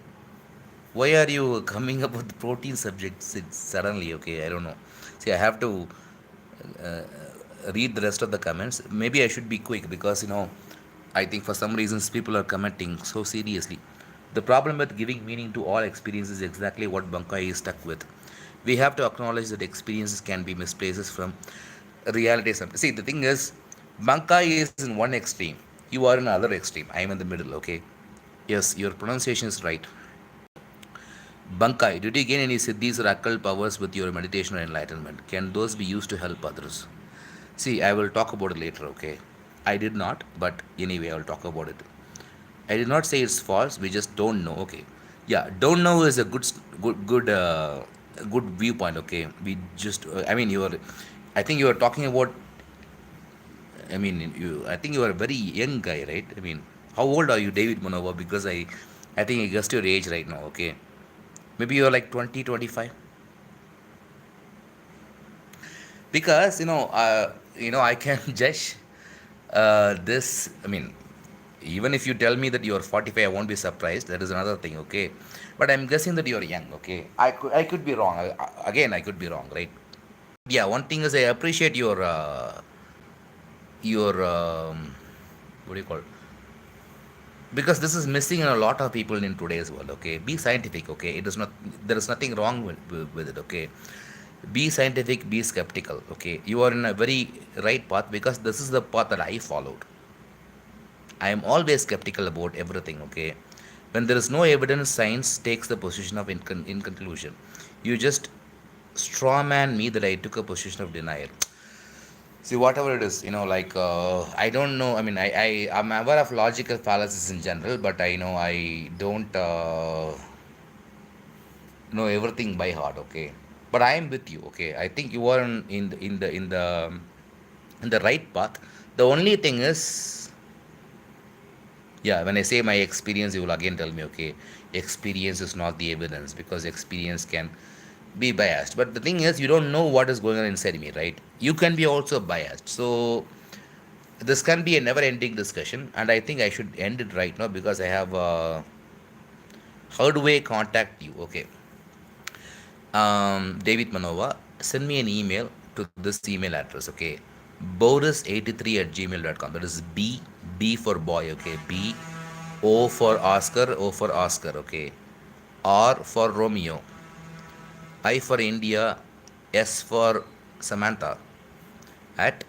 Why are you coming up with protein subjects suddenly? Okay, I don't know. See, I have to uh, read the rest of the comments. Maybe I should be quick, because I think for some reasons people are commenting so seriously. The problem with giving meaning to all experiences is exactly what Bankai is stuck with. We have to acknowledge that experiences can be misplaces from reality. See, the thing is, Bankai is in one extreme. You are in another extreme. I am in the middle. Okay. Yes, your pronunciation is right. Bankai, did you gain any siddhis or occult powers with your meditation or enlightenment? Can those be used to help others? See, I will talk about it later, okay? I did not, but anyway, I will talk about it. I did not say it's false. We just don't know. Okay, yeah, don't know is a good viewpoint. Okay, we just. I mean, you are. I think you are talking about. I mean, you. I think you are a very young guy, right? I mean, how old are you, David Manova? Because I think I guessed your age right now. Okay, maybe you are like 20, 25. Because I can judge this. I mean, even if you tell me that you are 45, I won't be surprised. That is another thing. Okay, but I'm guessing that you are young. Okay, I could be wrong. Again, I could be wrong, right? Yeah, one thing is, I appreciate your your what do you call it? Because this is missing in a lot of people in today's world. Okay, be scientific. Okay, it is not, there is nothing wrong with it. Okay, be scientific, be skeptical. Okay, you are in a very right path, because this is the path that I followed. I am always skeptical about everything. Okay, when there is no evidence, science takes the position of in conclusion. You just straw man me that I took a position of denial. See, whatever it is, like, I don't know. I mean, I'm aware of logical fallacies in general, but I know I don't know everything by heart. Okay, but I am with you. Okay, I think you are in the right path. The only thing is, yeah, when I say my experience, you will again tell me, okay, experience is not the evidence, because experience can be biased. But the thing is, you don't know what is going on inside me, right? You can be also biased. So this can be a never ending discussion, and I think I should end it right now, because I have how do I contact you? Okay, David Manova, send me an email to this email address. Okay, boris83@gmail.com. That is B for boy. Okay, B, O for Oscar, O for Oscar. Okay, R for Romeo, I for India, S for Samantha at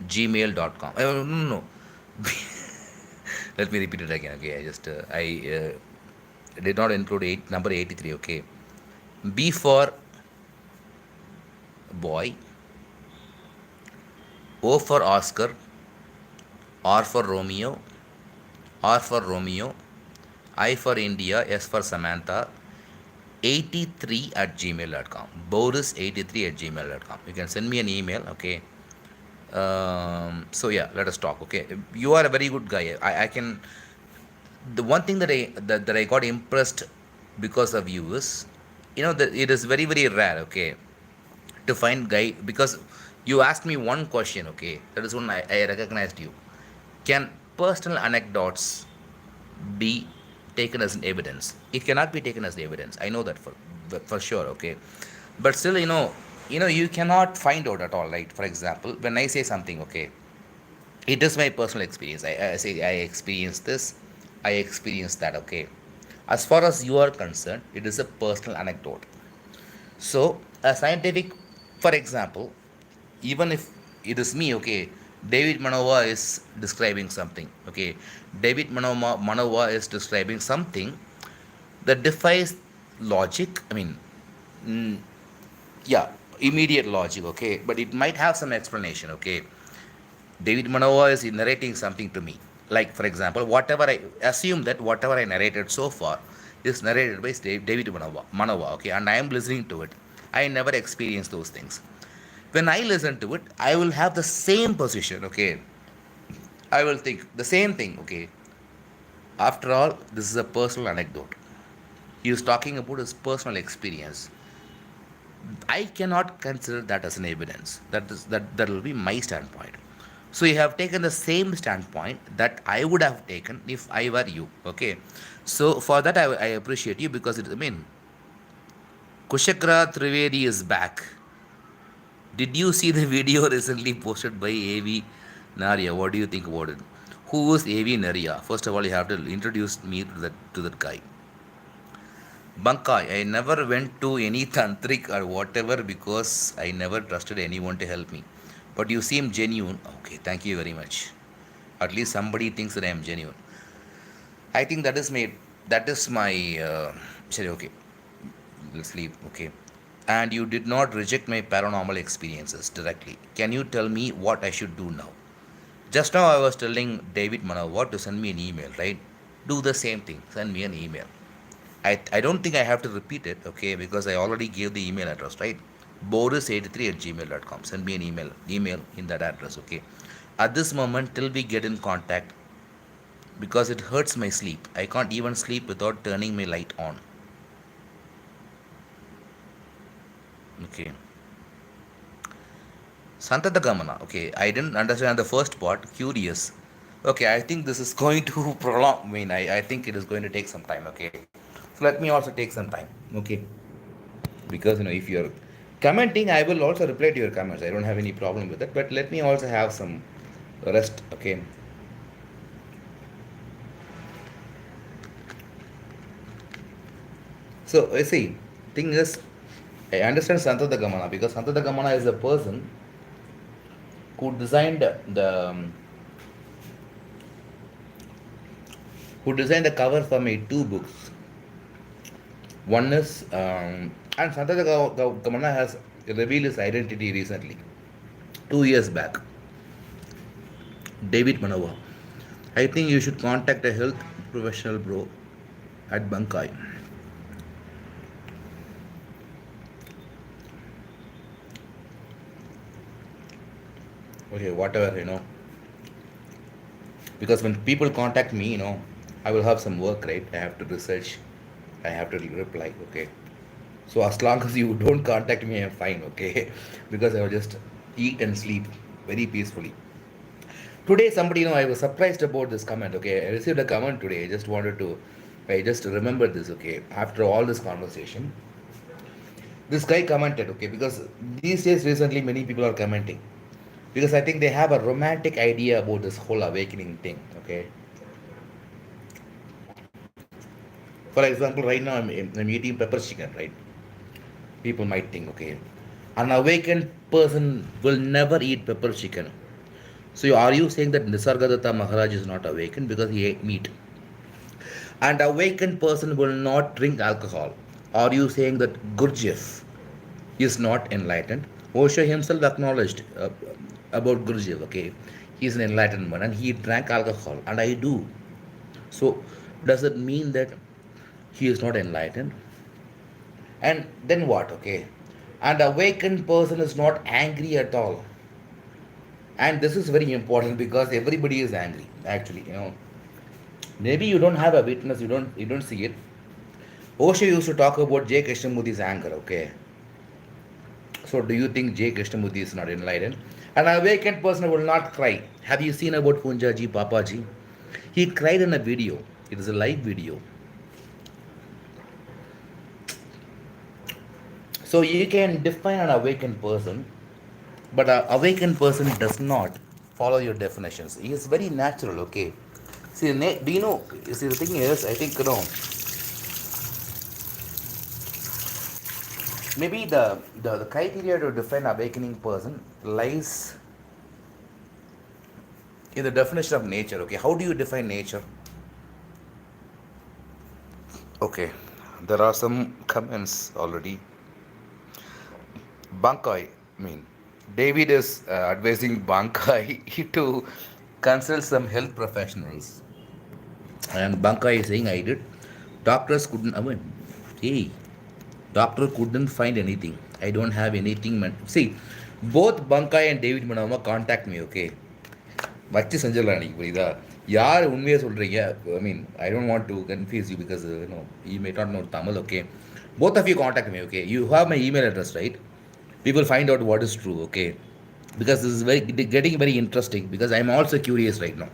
gmail.com. No, no, no. Let me repeat it again. Okay, I did not include number 83. Okay, B for boy, O for Oscar, R for Romeo, R for Romeo, I for India, S for Samantha, 83 at gmail.com. Boris83 at gmail.com. You can send me an email. Okay. So yeah, let us talk. Okay, you are a very good guy. I can, the one thing that I got impressed because of you is, that it is very very rare. Okay, to find guy, because you asked me one question. Okay, that is when I recognized you. Can personal anecdotes be taken as an evidence? It cannot be taken as the evidence. I know that for sure. Okay, but still, you cannot find out at all, right? For example, when I say something, okay, it is my personal experience. I say I experienced this, I experienced that. Okay, as far as you are concerned, it is a personal anecdote. So a scientific, for example, even if it is me, okay, David Manova is describing something. Okay, Manova is describing something that defies logic. I mean, mm, yeah, immediate logic. Okay, but it might have some explanation. Okay, David Manova is narrating something to me. Like, for example, whatever I assume that whatever I narrated so far is narrated by David Manova, okay, and I am listening to it. I never experienced those things. When I listen to it, I will have the same position, okay. I will think the same thing, okay. After all, this is a personal anecdote. He is talking about his personal experience. I cannot consider that as an evidence. That will be my standpoint. So you have taken the same standpoint that I would have taken if I were you. Okay. So for that I appreciate you, because I mean, Kushakra Trivedi is back. Did you see the video recently posted by AV Naria? What do you think about it? Who is AV Naria? First of all, you have to introduce me to that guy. Bankai, I never went to any tantric or whatever, because I never trusted anyone to help me. But you seem genuine. Okay, thank you very much. At least somebody thinks that I am genuine. I think that is my sorry, okay. Let's leave. Okay. And you did not reject my paranormal experiences directly. Can you tell me what I should do now? Just now I was telling David Manawar to send me an email, right? Do the same thing. Send me an email. I don't think I have to repeat it, okay, because I already gave the email address, right? Boris83 at gmail.com. Send me an email in that address, okay? At this moment, till we get in contact, because it hurts my sleep. I can't even sleep without turning my light on. Okay. Santata Gamana. Okay, I didn't understand the first part. Curious. Okay, I think this is going to prolong. I think it is going to take some time. Okay, so let me also take some time. Okay, because if you're Commenting, I will also reply to your comments. I don't have any problem with it. But let me also have some rest. Okay. So you see, thing is, I understand Santata Gamana because Santata Gamana is a person who designed the cover for my two books. One is and Santata Gamana has revealed his identity recently, 2 years back. David Manowa. I think you should contact a health professional, bro, at Bankai. Okay, whatever, because when people contact me, I will have some work, right? I have to research, I have to reply, okay? So as long as you don't contact me, I'm fine, okay? Because I will just eat and sleep very peacefully. Today, somebody, I was surprised about this comment, okay? I received a comment today. I just remembered this, okay? After all this conversation, this guy commented, okay? Because these days, recently, many people are commenting. Because I think they have a romantic idea about this whole awakening thing, okay? For example, right now, I'm eating pepper chicken, right? People might think, okay, an awakened person will never eat pepper chicken. So are you saying that Nisargadatta Maharaj is not awakened because he ate meat? And awakened person will not drink alcohol. Are you saying that Gurdjieff is not enlightened? Osho himself acknowledged about Gurdjieff, okay? He's an enlightened man and he drank alcohol, and I do. So does it mean that he is not enlightened? And then what, okay? And awakened person is not angry at all. And this is very important because everybody is angry, actually, maybe you don't have a witness, you don't see it. Osho used to talk about J. Krishnamurti's anger, okay? So do you think J. Krishnamurti is not enlightened? An awakened person will not cry. Have you seen about Punjaji Papaji? He cried in a video. It is a live video. So you can define an awakened person, but an awakened person does not follow your definitions. He is very natural, okay? See, do you know? See, the thing is, I think, maybe the criteria to define awakening person lies in the definition of nature, okay? How do you define nature? Okay, there are some comments already. Bankai, David is advising Bankai to consult some health professionals. And Bankai is saying, I did. Doctors couldn't, hey, doctor couldn't find anything. I don't have anything. See, both Bankai and David Manama contact me, okay? வச்சு செஞ்சிடலாம் எனக்கு புரியுதா யார் உண்மையை சொல்கிறீங்க I don't want to confuse you because you may not know Tamil, okay? Both of you contact me, okay? You have my email address, right? We will find out what is true, okay? Because this is getting very interesting because I'm also curious right now.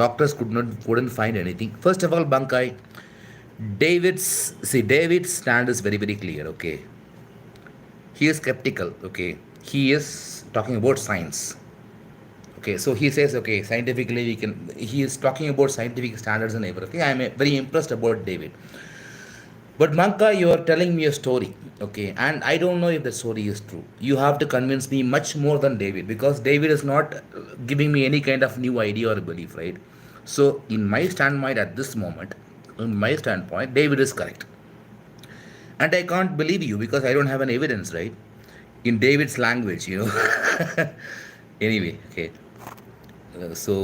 Doctors couldn't find anything. First of all, Bankai, David's stand is very, very clear, okay? He is skeptical, okay? He is talking about science. Okay, so he says, okay, scientifically he is talking about scientific standards and everything. I am very impressed about David. But Manka, you are telling me a story, okay, and I don't know if the story is true. You have to convince me much more than David because David is not giving me any kind of new idea or belief, right? So in my standpoint at this moment, David is correct. And I can't believe you because I don't have an evidence, right? In David's language, Anyway, okay. So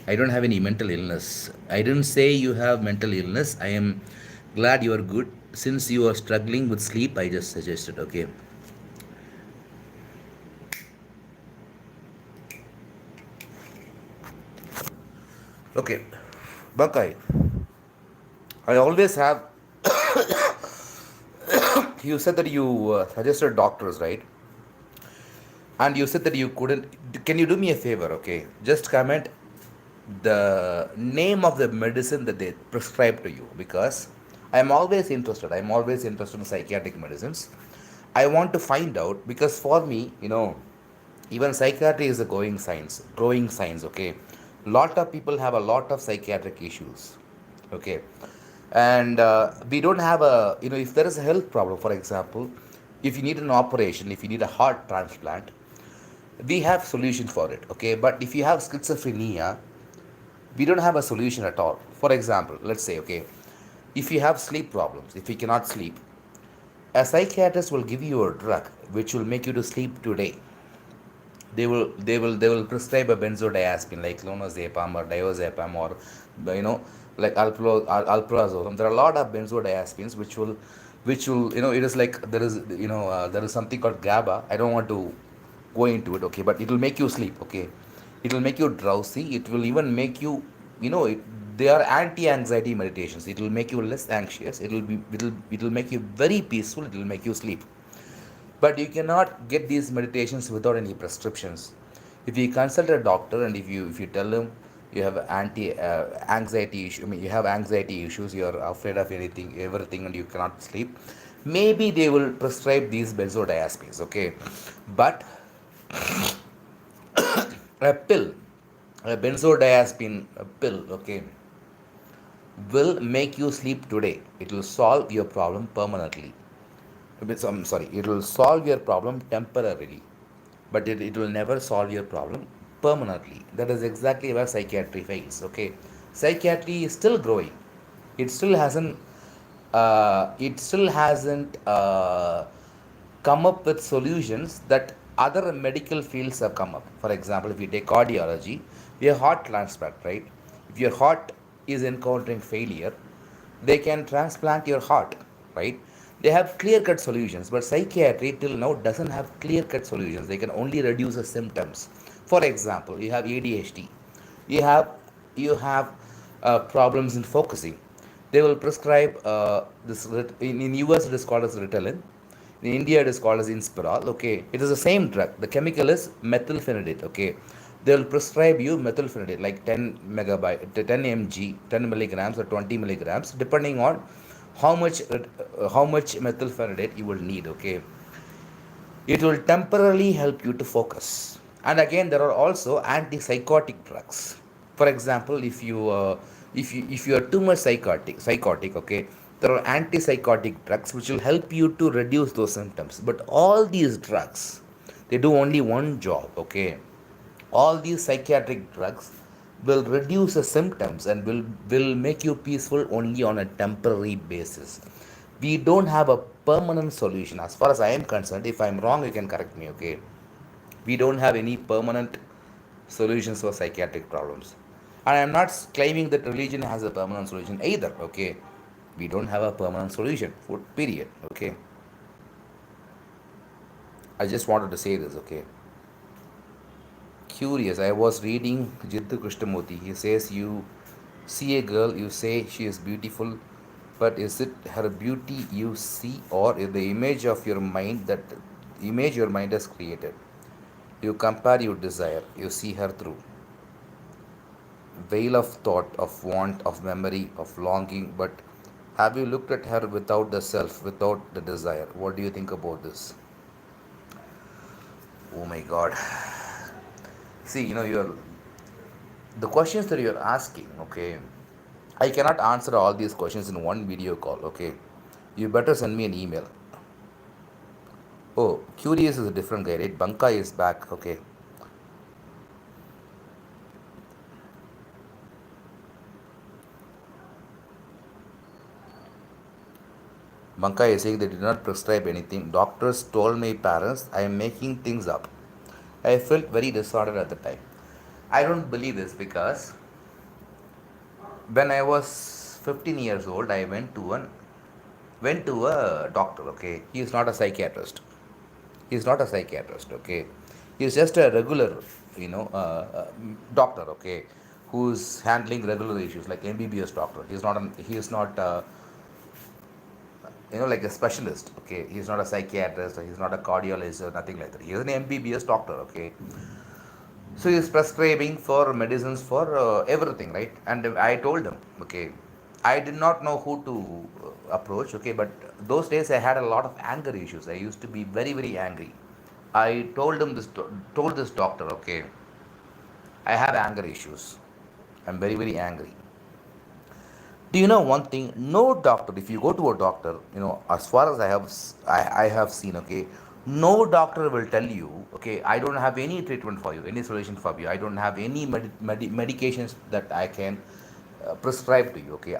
I don't have any mental illness. I didn't say you have mental illness. I am glad you are good. Since you are struggling with sleep, I just suggested, okay? Okay, Bankai, I always have. You said that you suggested doctors, right? And you said that you couldn't. Can you do me a favor, okay? Just comment the name of the medicine that they prescribed to you because I'm always interested. I'm always interested in psychiatric medicines. I want to find out because for me, even psychiatry is a growing science. Okay, lot of people have a lot of psychiatric issues. Okay, and we don't have a if there is a health problem, for example, if you need an operation, if you need a heart transplant, we have solutions for it. Okay, but if you have schizophrenia, we don't have a solution at all. For example, let's say, okay, if you have sleep problems, if you cannot sleep, a psychiatrist will give you a drug which will make you to sleep today. They will prescribe a benzodiazepine like clonazepam or diazepam or you know like alprazolam. There are a lot of benzodiazepines which will it is like there is something called GABA. I don't want to go into it, okay, but it will make you sleep, okay. It will make you drowsy. It will even make you they are anti-anxiety meditations. It will make you less anxious. It will make you very peaceful. It will make you sleep. But you cannot get these meditations without any prescriptions. If you consult a doctor and if you tell him you have anxiety issue, I mean you have anxiety issues, you are afraid of everything, and you cannot sleep, maybe they will prescribe these benzodiazepines, okay. But a pill, a benzodiazepine pill, okay, will make you sleep today. It will solve your problem permanently. I'm sorry, it will solve your problem temporarily, but it will never solve your problem permanently. That is exactly where psychiatry fails. Okay, psychiatry is still growing. It still hasn't come up with solutions that other medical fields have come up. For example, if you take cardiology, your heart transplant, right? If your heart is encountering failure, they can transplant your heart, right? They have clear cut solutions, but psychiatry till now doesn't have clear cut solutions. They can only reduce the symptoms. For example, you have ADHD, you have problems in focusing. They will prescribe in US it is called as Ritalin. In India it is called as Inspiral. Okay, it is the same drug. The chemical is methylphenidate. Okay, they will prescribe you methylphenidate like 10 megabyte, 10 mg, 10 milligrams or 20 milligrams, depending on how much methylphenidate you will need. Okay, it will temporarily help you to focus. And again, there are also antipsychotic drugs. For example, if you are too much psychotic, okay, there are antipsychotic drugs which will help you to reduce those symptoms. But all these drugs, they do only one job, okay. All these psychiatric drugs will reduce the symptoms and will make you peaceful only on a temporary basis. We don't have a permanent solution as far as I am concerned. If I'm wrong, you can correct me, okay. We don't have any permanent solutions for psychiatric problems, and I'm not claiming that religion has a permanent solution either, okay. We don't have a permanent solution for period, okay. I just wanted to say this, okay. Curious, I was reading Jiddu Krishnamurti. He says you see a girl, you say she is beautiful, but is it her beauty you see, or is the image of your mind, that image your mind has created? You compare, you desire, you see her through veil of thought, of want, of memory, of longing, but have you looked at her without the self, without the desire? What do you think about this? Oh my god. See, you're the questions that you're asking, okay, I cannot answer all these questions in one video call, okay. You better send me an email. Oh, Curious is a different guy, right? Banka is back, okay. Banka is saying they did not prescribe anything. Doctors told my parents I am making things up. I felt very disordered at the time. I don't believe this because when I was 15 years old, I went to a doctor. Okay, he is not a psychiatrist. He is not a psychiatrist. Okay, he is just a regular, doctor. Okay, who's handling regular issues like MBBS doctor. He is not like a specialist. Okay, he's not a psychiatrist or he's not a cardiologist or nothing like that. He is an MBBS doctor. Okay, so he's prescribing for medicines for everything, right? And I told him, okay, I did not know who to approach. Okay, but those days I had a lot of anger issues. I used to be very very angry. I told this doctor, okay, I have anger issues. I'm very very angry. Do you know one thing? No doctor. If you go to a doctor, as far as I have seen, okay, no doctor will tell you, okay, I don't have any treatment for you, any solution for you. I don't have any medications that I can prescribe to you. Okay,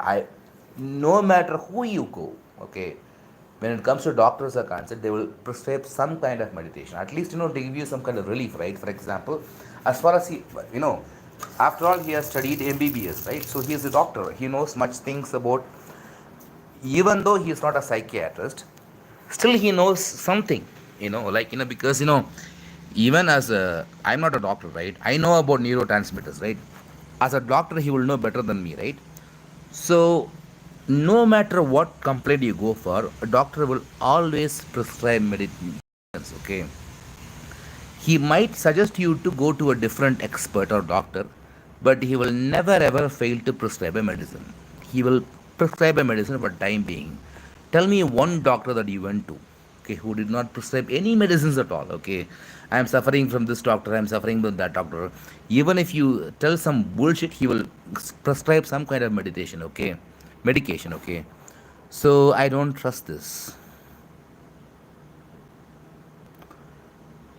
no matter who you go, okay, when it comes to doctors are concerned, they will prescribe some kind of meditation, at least to give you some kind of relief, right? For example, as far as you know, after all, he has studied MBBS, right? So he is a doctor. He knows much things about. Even though he is not a psychiatrist, still he knows something. Because even as a, I'm not a doctor, right? I know about neurotransmitters, right? As a doctor, he will know better than me, right? So, no matter what complaint you go for, a doctor will always prescribe medicines. Okay, he might suggest you to go to a different expert or doctor, but he will never ever fail to prescribe a medicine. He will prescribe a medicine for time being. Tell me one doctor that you went to, okay, who did not prescribe any medicines at all. Okay, I am suffering from this doctor, I am suffering from that doctor. Even if you tell some bullshit, he will prescribe some kind of meditation. Okay, medication. Okay, so I don't trust this.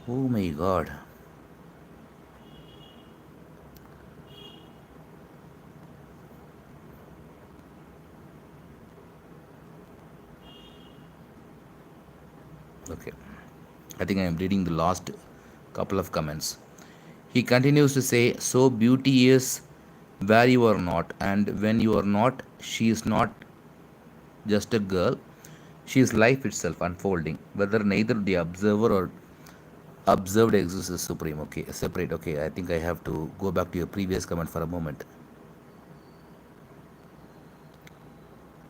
Oh my god. Okay. I think I am reading the last couple of comments. He continues to say, so beauty is where you are not, and when you are not, she is not just a girl, she is life itself unfolding, whether neither the observer or observed exists is supreme. Okay, separate. Okay, I think I have to go back to your previous comment for a moment.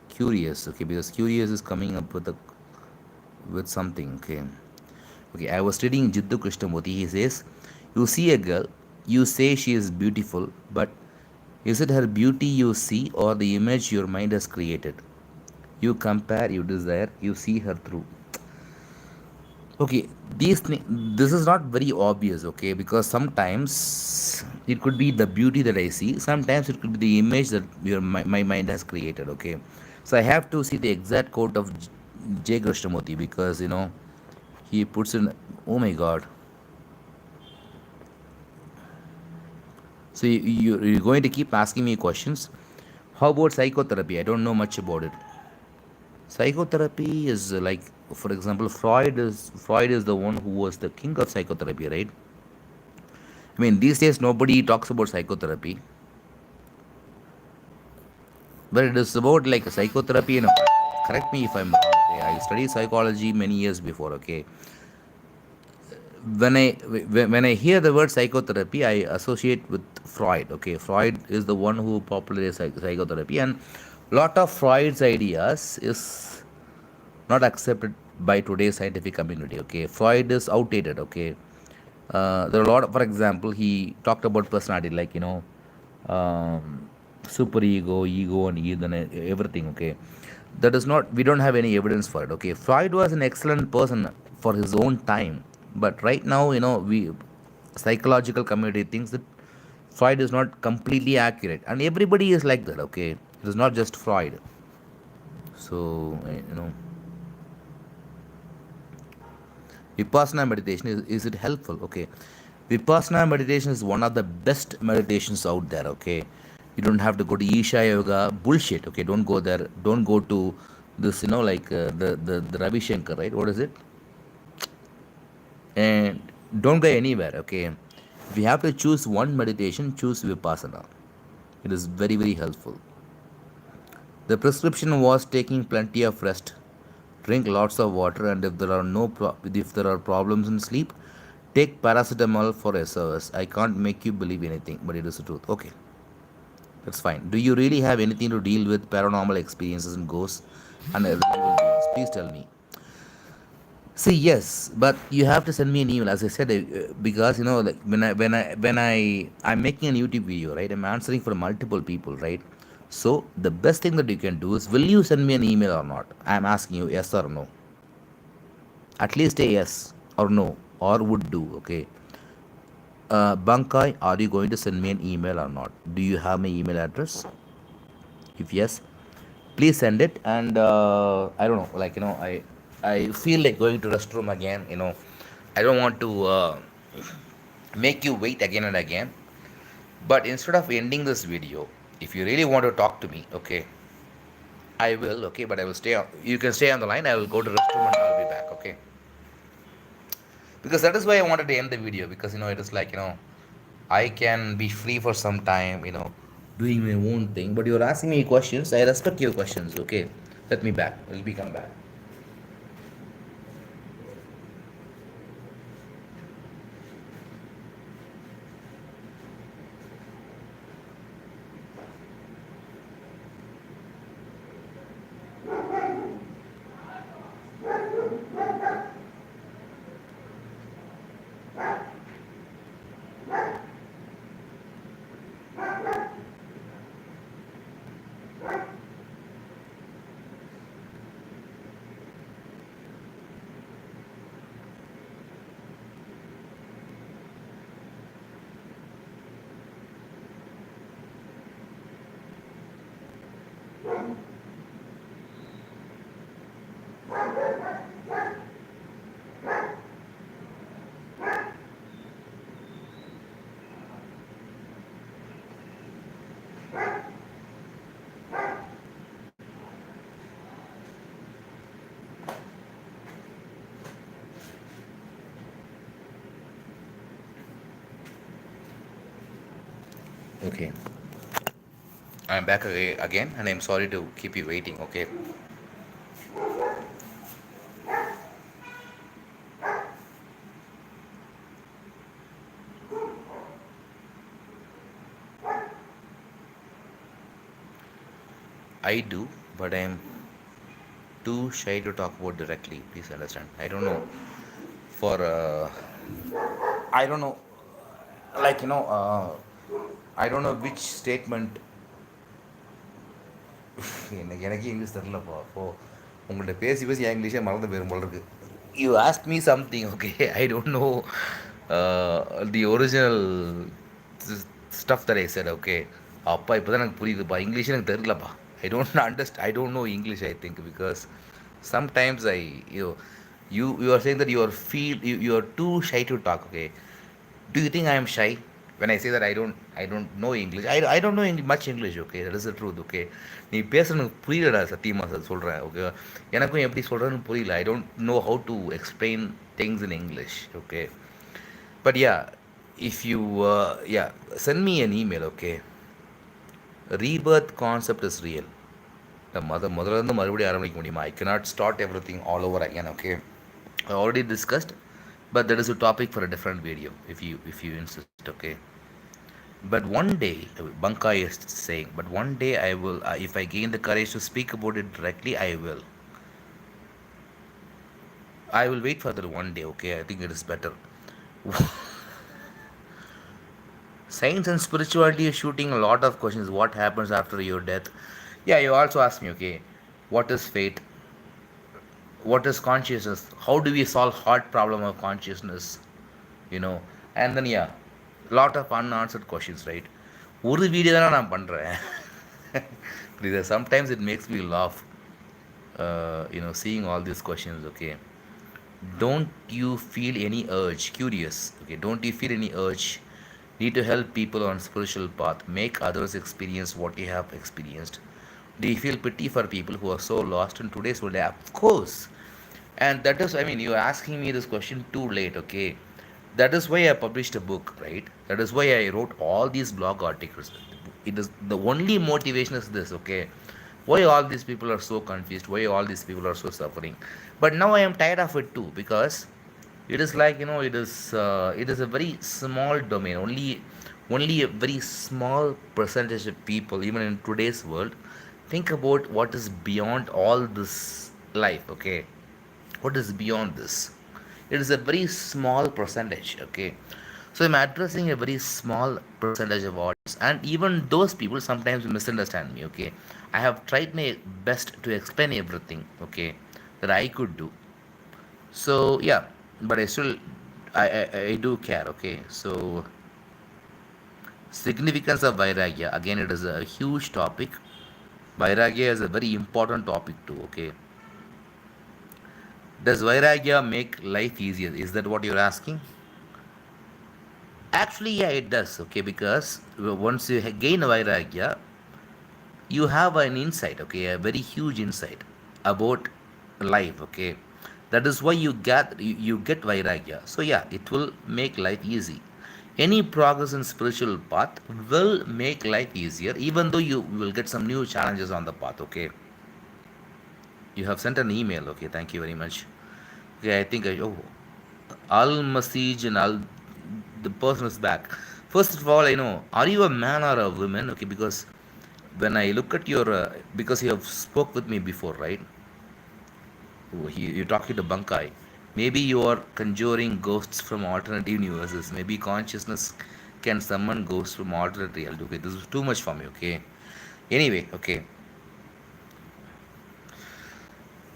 Curious, okay, because curious is coming up with something. Okay. Okay, I was reading Jiddu Krishnamurti. He says, you see a girl, you say she is beautiful, but is it her beauty you see or the image your mind has created? You compare, you desire, you see her through. Okay, this is not very obvious, okay, because sometimes it could be the beauty that I see, sometimes it could be the image that my mind has created, okay. So I have to see the exact quote of J. Krishnamurti because he puts in, oh my god. So you're going to keep asking me questions. How about psychotherapy? I don't know much about it. Psychotherapy is like, for example, Freud is the one who was the king of psychotherapy, right? I mean, these days nobody talks about psychotherapy, but it is about like psychotherapy. Correct me if I'm wrong. Okay? I studied psychology many years before. Okay, when I hear the word psychotherapy, I associate with Freud. Okay, Freud is the one who popularized psychotherapy, and lot of Freud's ideas is not accepted by today's scientific community. Okay, Freud is outdated. Okay, there are a lot of, for example, he talked about personality, like super ego, and ego, and everything. Okay, that is not, we don't have any evidence for it. Okay, Freud was an excellent person for his own time, but right now, we psychological community thinks that Freud is not completely accurate, and everybody is like that. Okay, it is not just Freud. So Vipassana meditation, is it helpful? Okay, Vipassana meditation is one of the best meditations out there. Okay, you don't have to go to Isha Yoga bullshit. Okay, don't go there. Don't go to this. Like the Ravi Shankar, right? What is it? And don't go anywhere. Okay, if you have to choose one meditation, choose Vipassana. It is very very helpful. The prescription was taking plenty of rest, drink lots of water, and if there are problems in sleep, take paracetamol for SOS. I can't make you believe anything, but it is the truth. Okay, that's fine. Do you really have anything to deal with paranormal experiences and ghosts and evil beings? Please tell me. See, yes, but you have to send me an email, as I said, because like I'm making a YouTube video, right? I'm answering for multiple people, right? So the best thing that you can do is, will you send me an email or not? I'm asking you, yes or no. At least a yes or no or would do. Okay. Bankai, are you going to send me an email or not? Do you have my email address? If yes, please send it. And I don't know, like, I feel like going to restroom again. I don't want to make you wait again and again. But instead of ending this video, if you really want to talk to me, okay, I will, okay, but I will stay on. You can stay on the line. I will go to restroom and I'll be back, okay? Because that is why I wanted to end the video, because it is like, I can be free for some time, doing my own thing. But you're asking me questions. I respect your questions, okay? Let me back. Let me come back. Okay. I'm back again, and I'm sorry to keep you waiting, okay? I do, but I'm too shy to talk about directly. Please understand. I don't know. For, I don't know, like, I don't know which statement. எனக்கு English தெரிலப்பா அப்போது உங்கள்கிட்ட பேசி பேசி என் இங்கிலீஷே மறந்து போயிரும் போல இருக்கு. You ask me something, okay. I don't know the original stuff that I said, okay. அப்பா இப்போ தான் எனக்கு புரியுதுப்பா, இங்கிலீஷ் எனக்கு தெரிலப்பா. I don't know English, I think, because sometimes you are saying that you are too shy to talk, okay. Do you think I am shy when I say that I don't know English? I don't know much English, okay. That is the truth, okay. நீ பேசுறது புரியலடா, சத்தியமாக sir சொல்கிறேன், okay. எனக்கும் எப்படி சொல்கிறேன்னு புரியல. I don't know how to explain things in English, okay. But yeah, if you yeah, send me an email, okay. Rebirth concept is real. முதல்ல இருந்து மறுபடியும் ஆரம்பிக்க முடியுமா? I cannot start everything all over again, okay. I already discussed, but that is a topic for a different video, if you insist, okay. But one day, Bankai is saying, but one day I will, if I gain the courage to speak about it directly, I will wait for that one day, okay. I think it is better. Science and spirituality is shooting a lot of questions. What happens after your death? Yeah, you also asked me, okay, what is fate? What is consciousness? How do we solve hard problem of consciousness? you know and then, yeah, lot of unanswered questions, right? ஒரு video தானே நான் பண்ணுறேன். Because sometimes it makes me laugh, seeing all these questions, okay. Don't you feel any urge, curious, okay, don't you feel any urge, need to help people on spiritual path, make others experience what you have experienced? Do you feel pity for people who are so lost in today's world? Of course. And that is, I mean, you're asking me this question too late, okay. That is why I published a book, right? That is why I wrote all these blog articles. It is the only motivation is this, okay. Why all these people are so confused, why all these people are so suffering. But now I am tired of it too, because it is like, it is a very small domain. Only a very small percentage of people, even in today's world, think about what is beyond all this life, okay. What is beyond this? It is a very small percentage, okay. So I'm addressing a very small percentage of audience, and even those people sometimes misunderstand me. Okay, I have tried my best to explain everything. Okay, that I could do. So yeah, but I still, I do care. Okay, so significance of Vairagya. Again, it is a huge topic. Vairagya is a very important topic too. Okay, does Vairagya make life easier? Is that what you're asking? Actually, yeah, it does. Okay, because once you gain Vairagya, you have an insight. Okay, a very huge insight about life. Okay, that is why you get Vairagya. So yeah, it will make life easy. Any progress in spiritual path will make life easier, even though you will get some new challenges on the path. Okay, you have sent an email. Okay, thank you very much. Okay, I think Al Masij and Al, the person is back. First of all, are you a man or a woman? Okay, because when I look at your, because you have spoke with me before, right? Oh, you're talking to Bankai. Maybe you are conjuring ghosts from alternate universes. Maybe consciousness can summon ghosts from alternate reality. Okay, this is too much for me. Okay. Anyway, okay.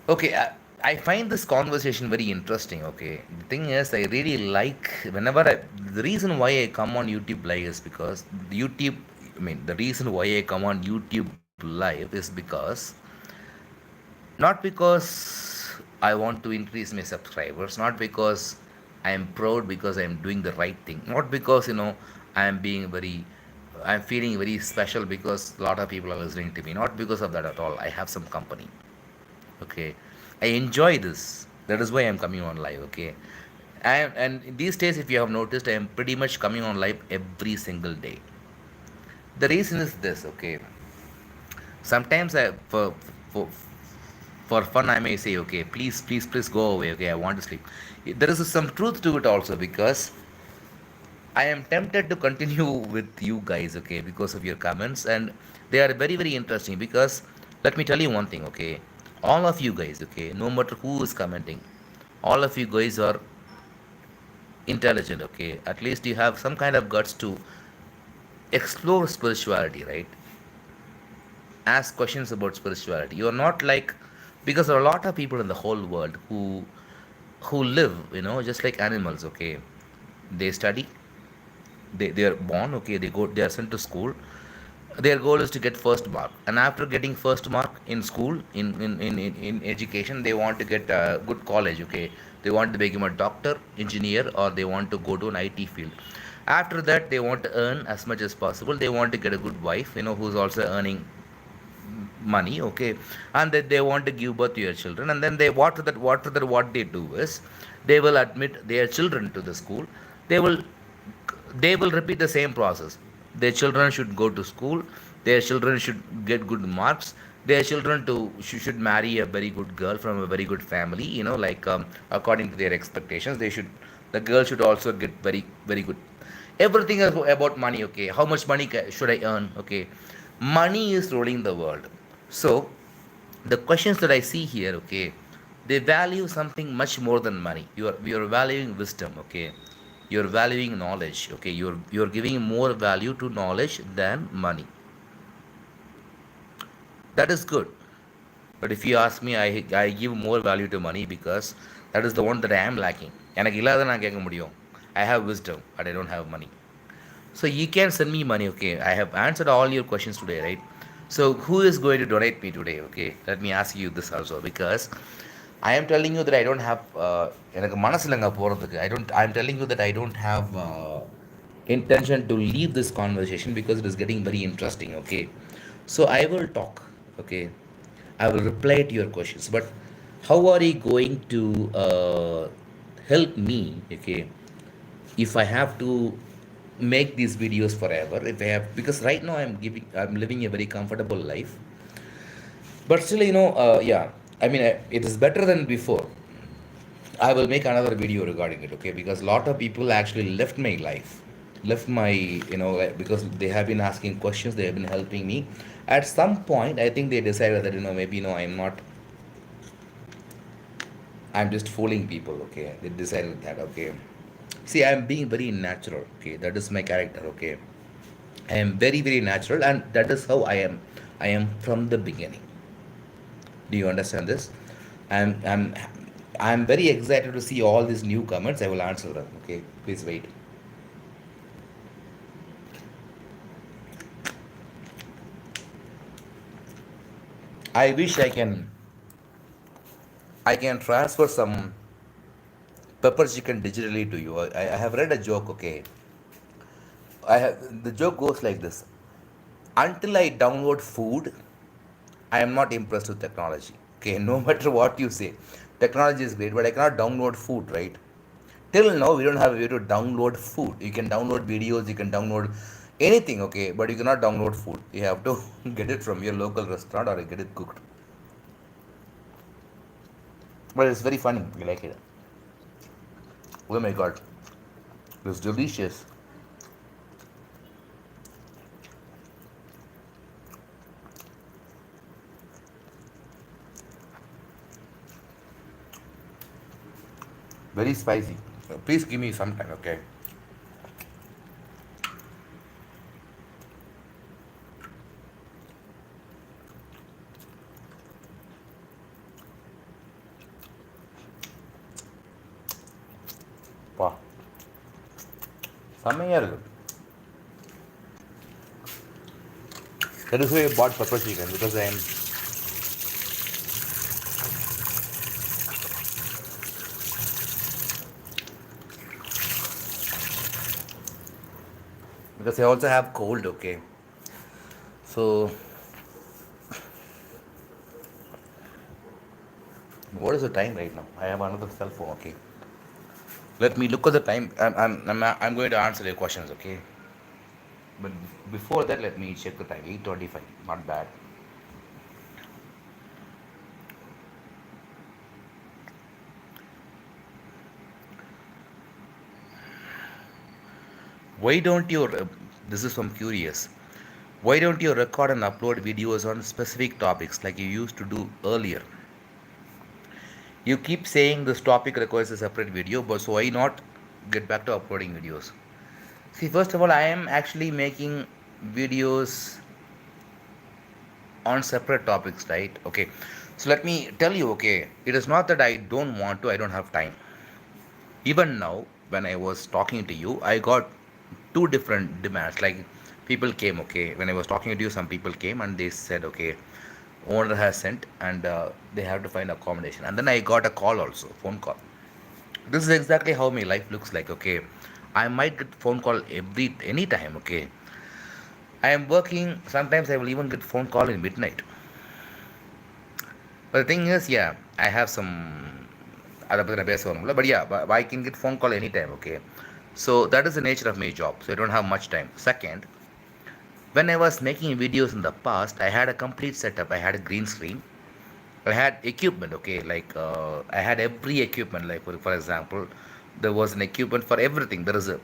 Okay, I find this conversation very interesting. Okay, the thing is, I really like whenever the reason why I come on YouTube live is because YouTube. I mean, the reason why I come on YouTube live is because not because I want to increase my subscribers, not because I am proud because I am doing the right thing, not because I am being very, I'm feeling very special because a lot of people are listening to me. Not because of that at all. I have some company. Okay, I enjoy this. That is why I'm coming on live. Okay, and these days, if you have noticed, I am pretty much coming on live every single day. The reason is this. Okay, sometimes for fun I may say, okay, please go away. Okay, I want to sleep. There is some truth to it also, because I am tempted to continue with you guys, okay, because of your comments, and they are very interesting. Because let me tell you one thing, okay, all of you guys, okay, no matter who is commenting, all of you guys are intelligent, okay. At least you have some kind of guts to explore spirituality, right? Ask questions about spirituality. You are not like, because there are a lot of people in the whole world who live, just like animals, okay. They study, they are born, okay, they are sent to school. Their goal is to get first mark, and after getting first mark in school, in education, they want to get a good college, okay. They want to become a doctor, engineer, or they want to go to an IT field. After that, they want to earn as much as possible. They want to get a good wife, who's also earning money, okay. And that they want to give birth to your children, and then what they do is they will admit their children to the school. They will they will repeat the same process. Their children should go to school, their children should get good marks, their children should marry a very good girl from a very good family, like, according to their expectations. The girl should also get very good. Everything is about money, okay. How much money should I earn, okay. Money is ruling the world. So the questions that I see here, okay, they value something much more than money. You are valuing wisdom, okay. You're valuing knowledge, okay. You're giving more value to knowledge than money. That is good. But if you ask me, I give more value to money, because that is the one that I am lacking. எனக்கு இல்லாத நான் கேட்க முடியும். I have wisdom but I don't have money. So you can send me money, okay. I have answered all your questions today, right? So who is going to donate me today, okay? Let me ask you this also, because I am telling you that I don't have எனக்கு மனசுலங்க போகிறதுக்கு. I'm telling you that I don't have intention to leave this conversation, because it is getting very interesting, okay. So I will talk, okay. I will reply to your questions, but how are you going to help me, okay, if I have to make these videos forever, if I have, because right now I'm living a very comfortable life, but still, yeah, I mean, it is better than before. I will make another video regarding it, okay, because a lot of people actually left my life, left my, like, because they have been asking questions, they have been helping me. At some point, I think they decided that, maybe, I'm just fooling people, okay. They decided that, okay. See, I am being very natural. Okay, that is my character. Okay, I am very very natural, and that is how I am. I am from the beginning. Do you understand this? I'm I'm I'm very excited to see all these new comments. I will answer them. Okay, please wait. I wish I can transfer some pepper chicken digitally to you. I have read a joke. Okay, the joke goes like this: until I download food, I am not impressed with technology. Okay, no matter what you say, technology is great, but I cannot download food, right? Till now, we don't have a way to download food. You can download videos, you can download anything, okay, but you cannot download food. You have to get it from your local restaurant or get it cooked. But it's very funny. We like it. Oh my god, it's delicious. Very spicy. Please give me some time, okay? Wow. செம்மையாக இருக்குது. That is why I bought pepper chicken because I also have cold, okay? So what is the time right now? I have another cell phone, okay? Let me look at the time. I'm going to answer your questions, okay? But before that, let me check the time. 8:25. Not bad. Why don't you? This is from Curious. Why don't you record and upload videos on specific topics like you used to do earlier? You keep saying this topic requires a separate video, but so why not get back to uploading videos? See, first of all, I am actually making videos on separate topics, right? Okay. So let me tell you, okay, it is not that I don't want to, I don't have time. Even now, when I was talking to you, I got two different demands. Like people came, okay, when I was talking to you, some people came and they said, okay, owner has sent and they have to find accommodation. And then I got a call also, phone call. This is exactly how my life looks like, okay. I might get phone call any time, okay. I am working, sometimes I will even get phone call in midnight. But the thing is, yeah, I have some அதை பற்றி நான் பேச வரும்ல but yeah I can get phone call anytime, okay. So that is the nature of my job, so I don't have much time. Second, when I was making videos in the past, I had a complete setup. I had a green screen, I had equipment, okay, like I had every equipment. Like for example, there was an equipment for everything. There is a,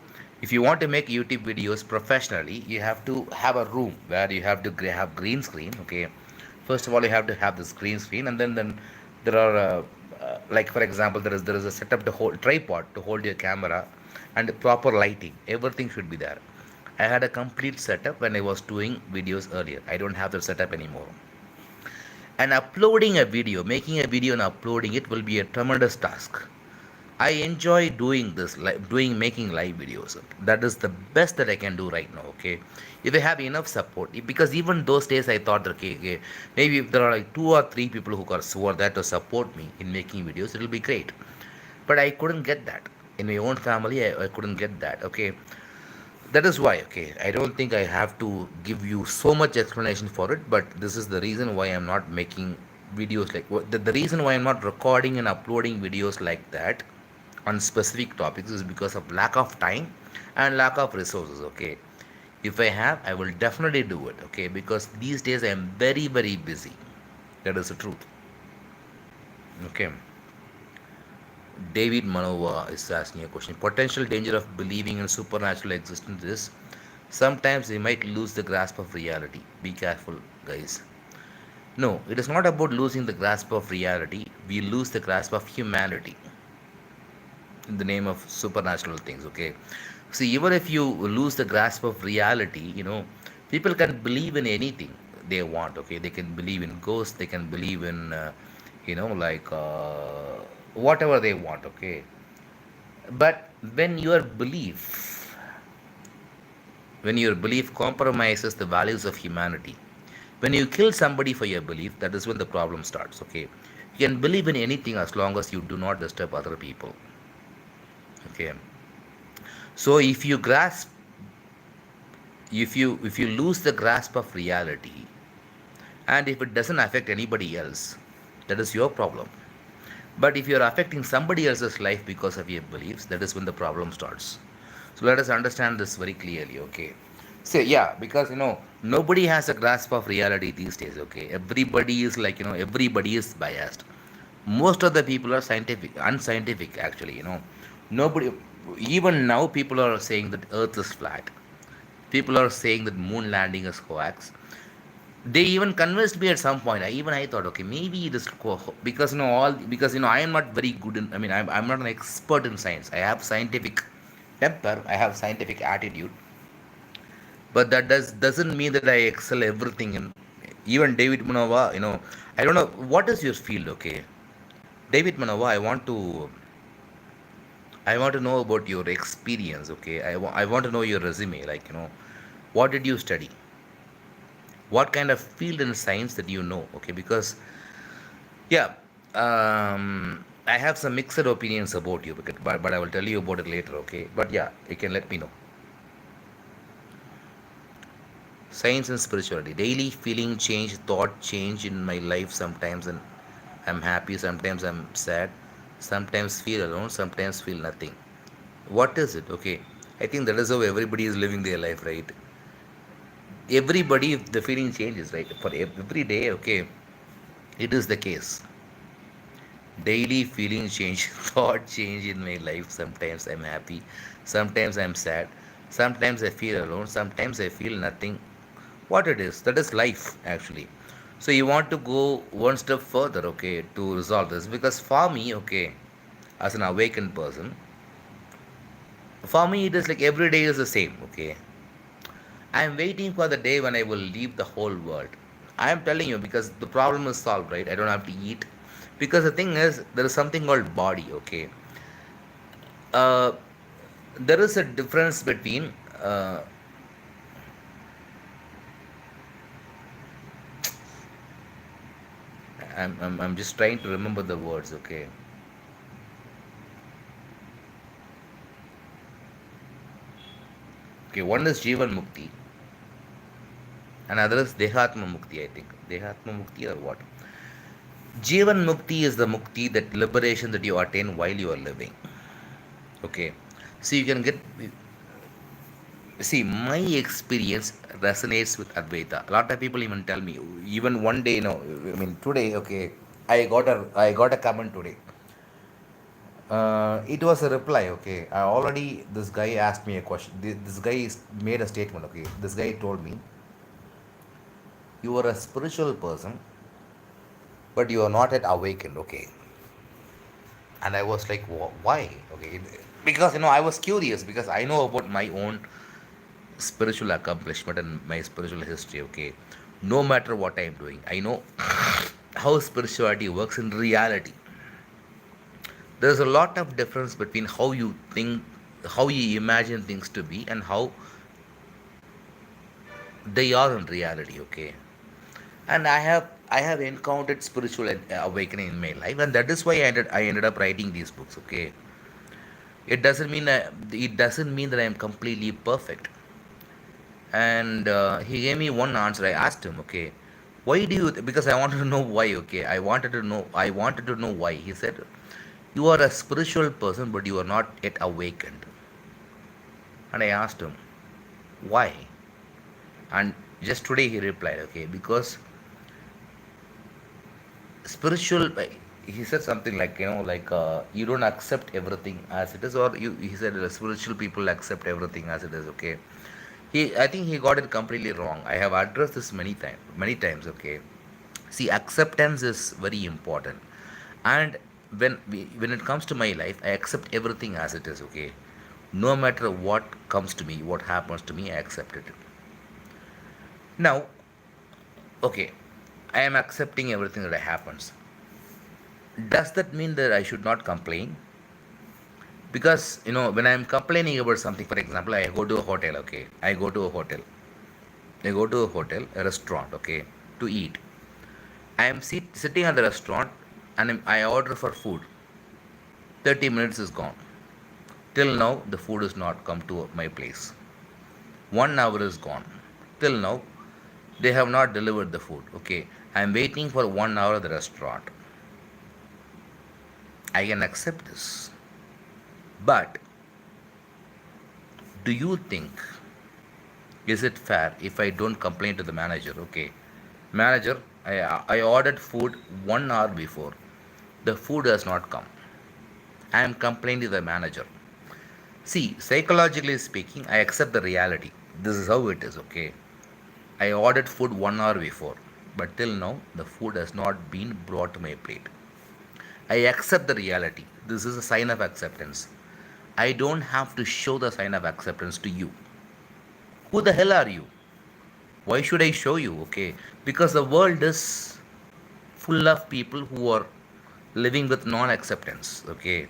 if you want to make YouTube videos professionally, you have to have a room where you have to have green screen, okay. First of all, you have to have this green screen, and then there are like for example, there is a setup to hold tripod to hold your camera, and proper lighting. Everything should be there. I had a complete setup when I was doing videos earlier. I don't have the setup anymore. And uploading a video, making a video and uploading it will be a tremendous task. I enjoy doing this, like doing making live videos. That is the best that I can do right now. Okay, if I have enough support, because even those days I thought, okay, maybe if there are like 2 or 3 people who are there to support me in making videos, it will be great. But I couldn't get that in my own family. I couldn't get that. Okay, that is why, okay, I don't think I have to give you so much explanation for it, but this is the reason why I'm not making videos like the reason why I'm not recording and uploading videos like that on specific topics is because of lack of time and lack of resources, okay. If I have, I will definitely do it, okay, because these days I am very very busy. That is the truth, okay. David Manova is asking a question. Potential danger of believing in supernatural existence is sometimes we might lose the grasp of reality. Be careful, guys. No, it is not about losing the grasp of reality. We lose the grasp of humanity. in the name of supernatural things, okay? See, even if you lose the grasp of reality, people can believe in anything they want, okay? They can believe in ghosts, they can believe in, like whatever they want, okay? But when your belief compromises the values of humanity, when you kill somebody for your belief, that is when the problem starts, okay? You can believe in anything as long as you do not disturb other people, okay? So if you lose the grasp of reality, and if it doesn't affect anybody else, that is your problem. But if you're affecting somebody else's life because of your beliefs, that is when the problem starts. So let us understand this very clearly, okay? So yeah, because nobody has a grasp of reality these days, okay? Everybody is like, everybody is biased. Most of the people are unscientific actually, Nobody, even now, people are saying that Earth is flat. People are saying that moon landing is hoax. They even convinced me at some point. I thought, okay, maybe it is because I am not very good in. I'm not an expert in science. I have scientific temper. I have scientific attitude, but that doesn't mean that I excel everything in. Even David Manova, I don't know what is your field, okay? David Manova, I want to know about your experience, okay? I want to know your resume, like, what did you study? What kind of field in science that you know, okay? Because yeah, I have some mixed opinions about you, but I will tell you about it later, okay? But yeah, you can let me know. Science and spirituality, daily feeling change, thought change in my life sometimes, and I'm happy, sometimes I'm sad, sometimes feel alone, sometimes feel nothing. What is it, okay? I think that is how everybody is living their life, right? Everybody, the feeling changes, right? For every day, okay, it is the case. Daily feeling change, thought change in my life. Sometimes I'm happy, sometimes I'm sad, sometimes I feel alone, sometimes I feel nothing. What it is, that is life actually. So you want to go one step further, okay, to resolve this, because for me, okay, as an awakened person, for me it is like every day is the same, okay? I am waiting for the day when I will leave the whole world. I am telling you because the problem is solved, right? I don't have to eat. Because the thing is, there is something called body, okay? Uh, there is a difference between, I'm just trying to remember the words, okay? Okay, one is Jivan Mukti, another is Dehatma Mukti, I think. Dehatma Mukti or what? Jivan Mukti is the Mukti, that liberation that you attain while you are living. Okay. So you can get. See, my experience resonates with Advaita. A lot of people even tell me, even one day, today, okay, I got a comment today. It was a reply, okay. This guy asked me a question. This guy made a statement, okay. This guy told me, you are a spiritual person, but you are not yet awakened, okay. And I was like, why? Okay, because I was curious because I know about my own spiritual accomplishment and my spiritual history, okay. No matter what I am doing, I know how spirituality works in reality. There's a lot of difference between how you think, how you imagine things to be, and how they are in reality, okay. And I have encountered spiritual awakening in my life, and that is why I ended up writing these books, okay. It doesn't mean that I am completely perfect. And he gave me one answer. I asked him, okay, why do you? Because I wanted to know why. Okay, I wanted to know why. He said, you are a spiritual person, but you are not yet awakened. And I asked him, why? And just today he replied, okay, because spiritual. He said something like, you don't accept everything as it is, or he said spiritual people accept everything as it is, okay. I think he got it completely wrong. I have addressed this many times, okay. See, acceptance is very important. And when it comes to my life, I accept everything as it is, okay? No matter what comes to me, what happens to me, I accept it. Now, okay, I am accepting everything that happens. Does that mean that I should not complain? Because when I'm complaining about something, for example, I go to a hotel, okay? I go to a hotel, a restaurant, okay, to eat. I am sitting at the restaurant and I order for food. 30 minutes is gone. Till now, the food is not come to my place. 1 hour is gone. Till now, they have not delivered the food. Okay, I am waiting for 1 hour at the restaurant. I can accept this. But do you think, is it fair if I don't complain to the manager? Okay, manager, I ordered food 1 hour before. The food has not come. I am complaining to the manager. See, psychologically speaking, I accept the reality. This is how it is, okay? I ordered food 1 hour before, but till now the food has not been brought to my plate. I accept the reality. This is a sign of acceptance. I don't have to show the sign of acceptance to you. Who the hell are you? Why should I show you? Okay, because the world is full of people who are living with non acceptance. Okay,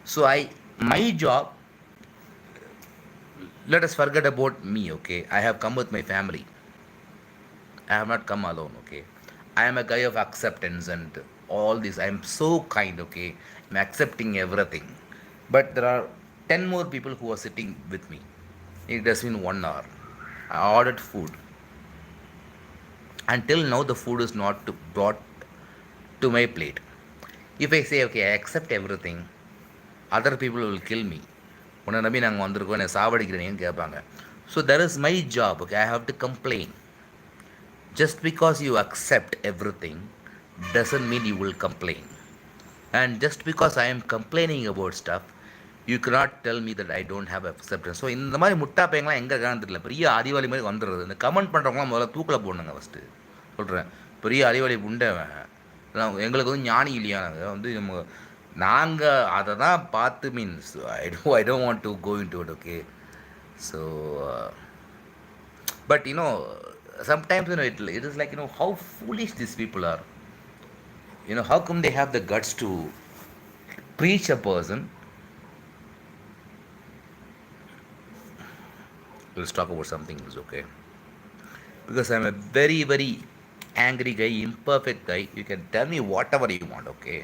so my job, let us forget about me. Okay, I have come with my family. I have not come alone, okay? I am a guy of acceptance and all this. I am so kind, okay? I'm accepting everything. But there are 10 more people who are sitting with me. It has been 1 hour. I ordered food. Until now, the food is not brought to my plate. If I say, okay, I accept everything, other people will kill me. உன்னை நம்பி நாங்கள் வந்திருக்கோம் என்னை சாவடிக்கிறீங்கன்னு கேட்பாங்க. So that is my job, okay? I have to complain. Just because you accept everything doesn't mean you will complain. And just because I am complaining about stuff, you cannot tell me that I don't have acceptance. So இந்த மாதிரி முட்டா பையங்களாம் எங்கே இருக்கான்னு தெரியல. பெரிய அறிவாளி மாதிரி வந்துடுறது. இந்த கமெண்ட் பண்ணுறவங்களாம் முதல்ல தூக்கில் போடணுங்க ஃபஸ்ட்டு. சொல்கிறேன், பெரிய அறிவாளி உண்டவன் எங்களுக்கு வந்து ஞானி இல்லையா? வந்து நம்ம நாங்கள் அதை தான் பார்த்து means I don't want to go into it, okay? So but sometimes it is like how foolish these people are. How come they have the guts to preach a person? Let's talk about something else, okay? Because I'm a very very angry guy, imperfect guy. You can tell me whatever you want, okay?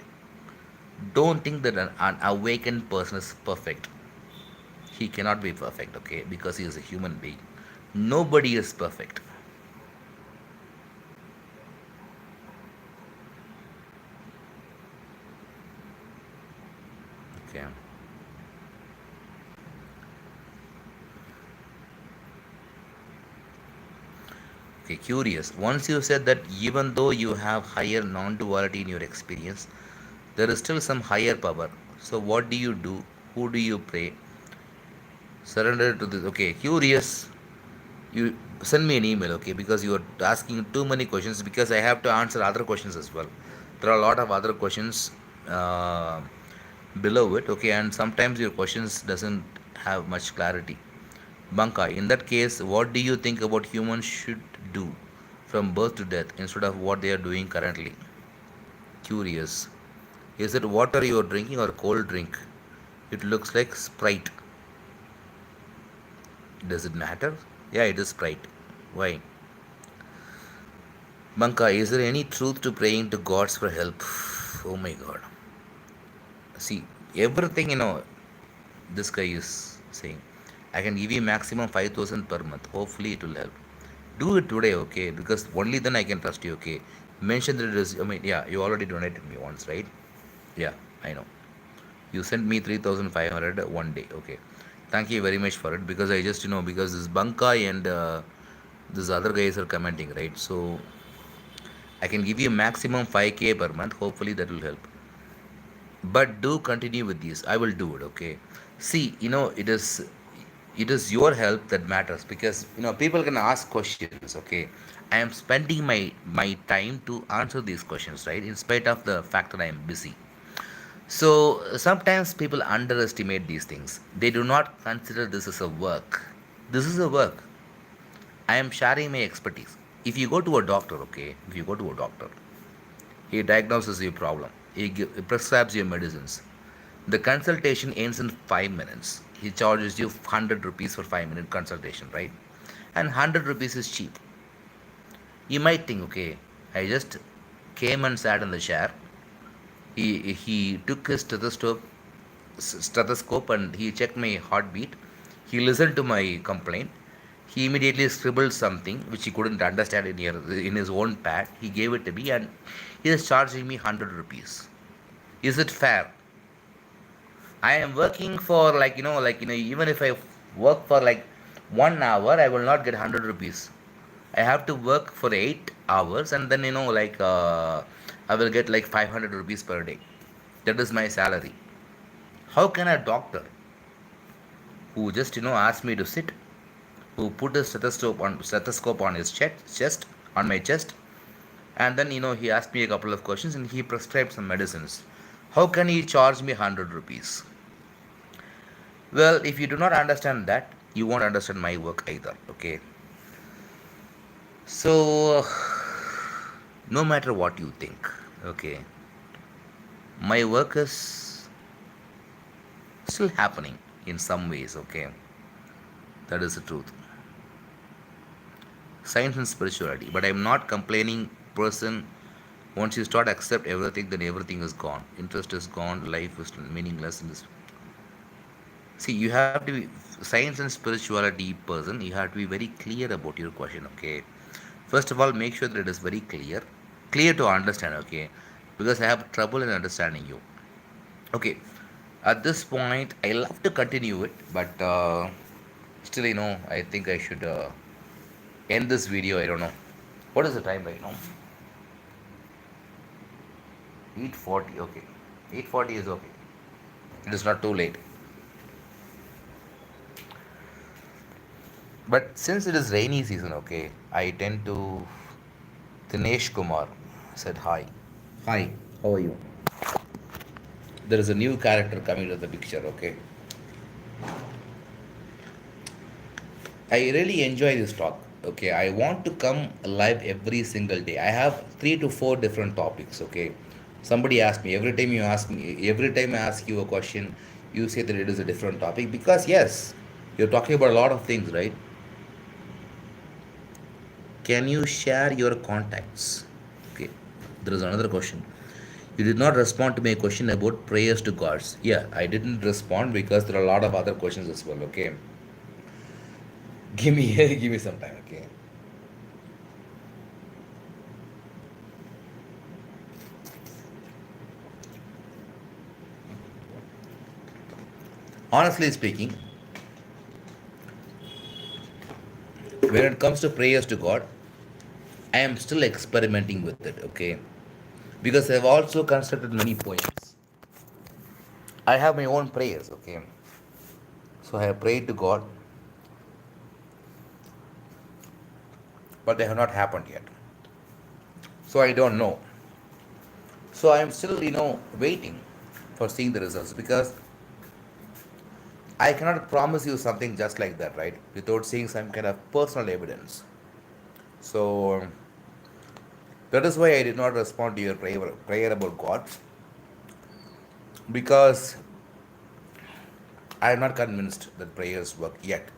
Don't think that an awakened person is perfect. He cannot be perfect, okay? Because he is a human being. Nobody is perfect. Okay. Okay, curious. Once you said that even though you have higher non-duality in your experience, there is still some higher power. So what do you do? Who do you pray? Surrender to this. Okay, curious. You send me an email, okay? Because you are asking too many questions. Because I have to answer other questions as well. There are a lot of other questions uh, below it, okay? And sometimes your questions doesn't have much clarity. Banka, in that case, what do you think about humans should do from birth to death instead of what they are doing currently? Curious. Is it water you are drinking or cold drink? It looks like Sprite. Does it matter? Yeah, it is Sprite. Why? Banka, is there any truth to praying to gods for help? Oh my god. See, everything this guy is saying. I can give you maximum 5,000 per month. Hopefully it will help. Do it today, okay? Because only then I can trust you, okay? Mention that it is, yeah, you already donated me once, right? Yeah, I know. You sent me 3,500 one day, okay? Thank you very much for it, because I just, because this Bankai and this other guys are commenting, right? So I can give you maximum 5k per month. Hopefully that will help. But do continue with this. I will do it, okay? See, it is your help that matters, because people can ask questions, okay? I am spending my time to answer these questions, right? In spite of the fact that I am busy. So sometimes people underestimate these things. They do not consider this as a work. This is a work. I am sharing my expertise. If you go to a doctor, okay, if you go to a doctor, he diagnoses your problem. He prescribes your medicines. The consultation ends in 5 minutes. He charges you 100 rupees for 5 minute consultation, right? And 100 rupees is cheap. You might think, okay, I just came and sat in the chair. He took his stethoscope and he checked my heartbeat. He listened to my complaint. He immediately scribbled something which he couldn't understand in his own pad. He gave it to me and he is charging me 100 rupees. Is it fair? I am working for even if I work for like 1 hour, I will not get 100 rupees. I have to work for 8 hours and then I will get like 500 rupees per day. That is my salary. How can a doctor who just asked me to sit, who put a stethoscope on his chest on my chest, and then he asked me a couple of questions and he prescribed some medicines. How can he charge me 100 rupees? Well, if you do not understand that, you won't understand my work either. Okay. So, no matter what you think, okay, my work is still happening in some ways. Okay, that is the truth. Science and spirituality, but I'm not complaining person. Once you start accept everything, then everything is gone. Interest is gone. Life is meaningless in this. See, you have to be science and spirituality person. You have to be very clear about your question. Okay, first of all, make sure that it is very clear to understand. Okay, because I have trouble in understanding you. Okay, at this point, I love to continue it, but still, I think I should end this video. I don't know. What is the time right now? 8:40. Okay, 8:40 is okay. It is not too late. But since it is rainy season, okay, I tend to. Dinesh Kumar said hi. Hi, how are you? There is a new character coming to the picture, okay? I really enjoy this talk. Okay, I want to come live every single day. I have 3 to 4 different topics. Okay, somebody asked me every time I ask you a question, you say that it is a different topic because yes, you're talking about a lot of things, right? Can you share your contacts? Okay, there is another question. You did not respond to my question about prayers to gods. Yeah, I didn't respond because there are a lot of other questions as well. Okay, give me give me some time. Okay. Honestly speaking, when it comes to prayers to God, I am still experimenting with it, okay? Because I've also constructed many poems. I have my own prayers, okay? So I have prayed to God, but they have not happened yet. So I don't know. So I am still, waiting for seeing the results because I cannot promise you something just like that, right? Without seeing some kind of personal evidence. So that is why I did not respond to your prayer about God because I am not convinced that prayers work yet.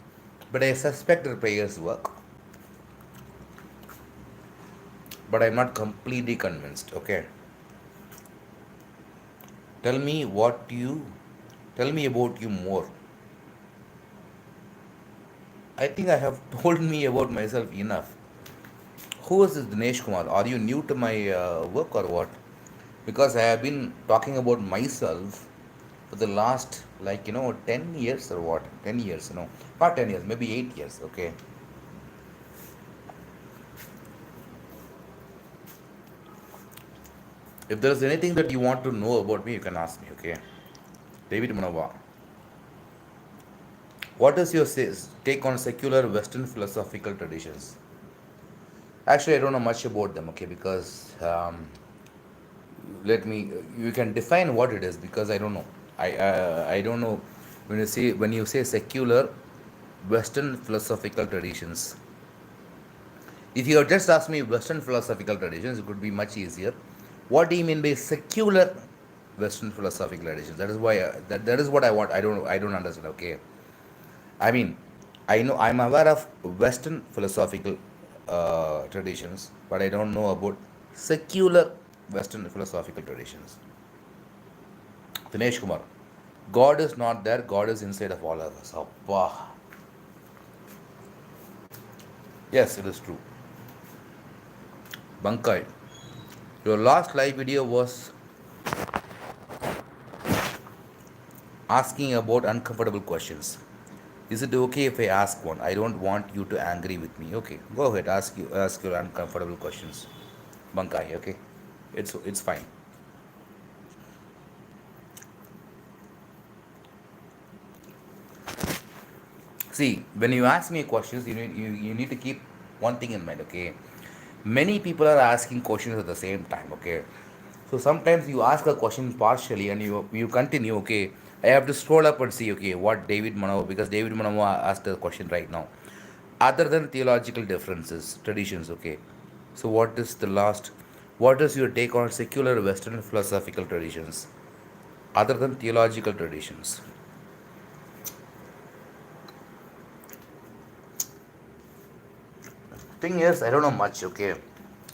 But I suspect that prayers work. But I'm not completely convinced. Okay. Tell me what you tell me about you more. I think I have told me about myself enough. Who is this Dinesh Kumar? Are you new to my work or what? Because I have been talking about myself for the last 10 years or what? 10 years, not 10 years, maybe 8 years. Okay. If there is anything that you want to know about me, you can ask me. Okay. David Manova. What is your take on secular Western philosophical traditions? Actually, I don't know much about them, okay, because let me, you can define what it is, because I don't know. I don't know. When you say secular Western philosophical traditions, if you had just asked me Western philosophical traditions, it could be much easier. What do you mean by secular Western philosophical traditions? That is why that is what I want. I don't understand. Okay, I mean, I know I'm aware of Western philosophical traditions, but I don't know about secular Western philosophical traditions. Dinesh Kumar, God is not there. God is inside of all of us. Appa. Yes, it is true. Bankai, your last live video was asking about uncomfortable questions. Is it okay if I ask one? I don't want you to angry with me. Okay, go ahead. Ask your uncomfortable questions. Bankai, okay? It's fine. See, when you ask me questions, you need to keep one thing in mind, okay? Many people are asking questions at the same time, okay? So sometimes you ask a question partially and you continue, okay? I have to scroll up and see, okay, what David Manoa, because David Manoa asked a question right now. Other than theological differences, traditions, okay? So what is your take on secular Western philosophical traditions, other than theological traditions? Thing is, I don't know much, okay?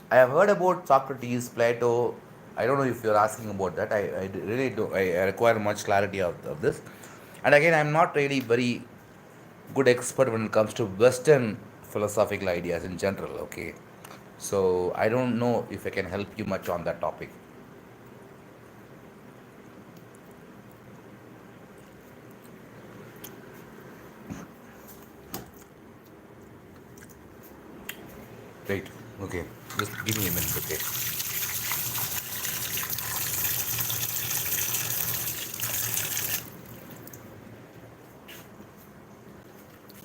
I have heard about Socrates, Plato. I don't know if you're asking about that. I really do. I require much clarity of this. And again, I'm not really very good expert when it comes to Western philosophical ideas in general, okay? So I don't know if I can help you much on that topic. Right. Okay. Just give me a minute, okay?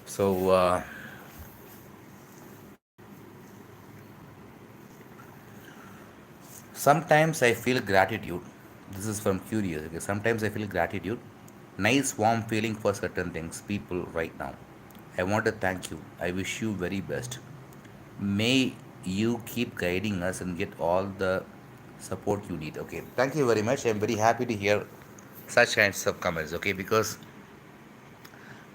So sometimes I feel gratitude. This is from Curious. Okay? Sometimes I feel gratitude. Nice, warm feeling for certain things, people right now. I want to thank you. I wish you very best. May you keep guiding us and get all the support you need. Okay. Thank you very much. I'm very happy to hear such kinds of comments. Okay, because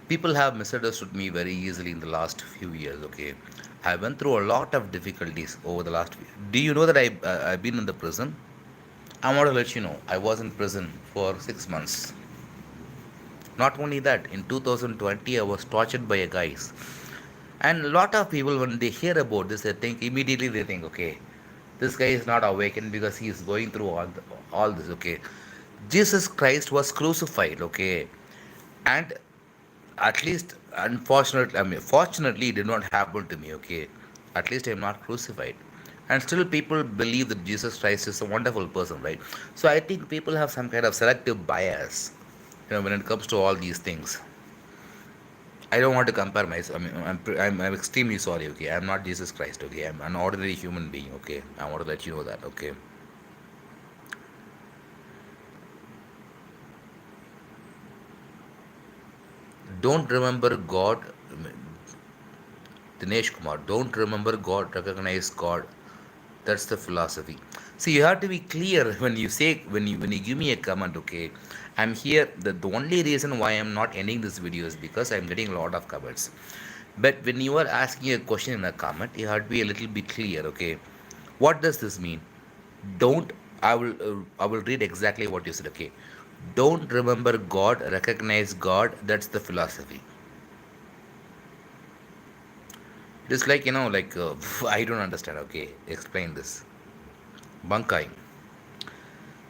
people have misunderstood me very easily in the last few years. Okay, I went through a lot of difficulties over the last. Do you know that I've been in the prison? I want to let you know I was in prison for 6 months. Not only that, in 2020 I was tortured by a guys. And a lot of people, when they hear about this, they think immediately they think, okay, this guy is not awakened because he is going through all this. Okay, Jesus Christ was crucified. Okay, and at least unfortunately, I mean, fortunately, it did not happen to me. Okay, at least I'm not crucified. And still, people believe that Jesus Christ is a wonderful person, right? So I think people have some kind of selective bias, when it comes to all these things. I don't want to compare myself. I mean, I'm extremely sorry. Okay, I'm not Jesus Christ. Okay, I'm an ordinary human being. Okay, I want to let you know that. Okay, don't remember God, Dinesh Kumar. Don't remember God. Recognize God. That's the philosophy. See, you have to be clear when you say when you give me a comment. Okay, I'm here. The only reason why I'm not ending this video is because I'm getting a lot of comments. But when you are asking a question in a comment, you have to be a little bit clear. Okay, what does this mean? Don't. I will read exactly what you said. Okay, don't remember God. Recognize God. That's the philosophy. It is like, I don't understand. Okay, explain this. Bankai.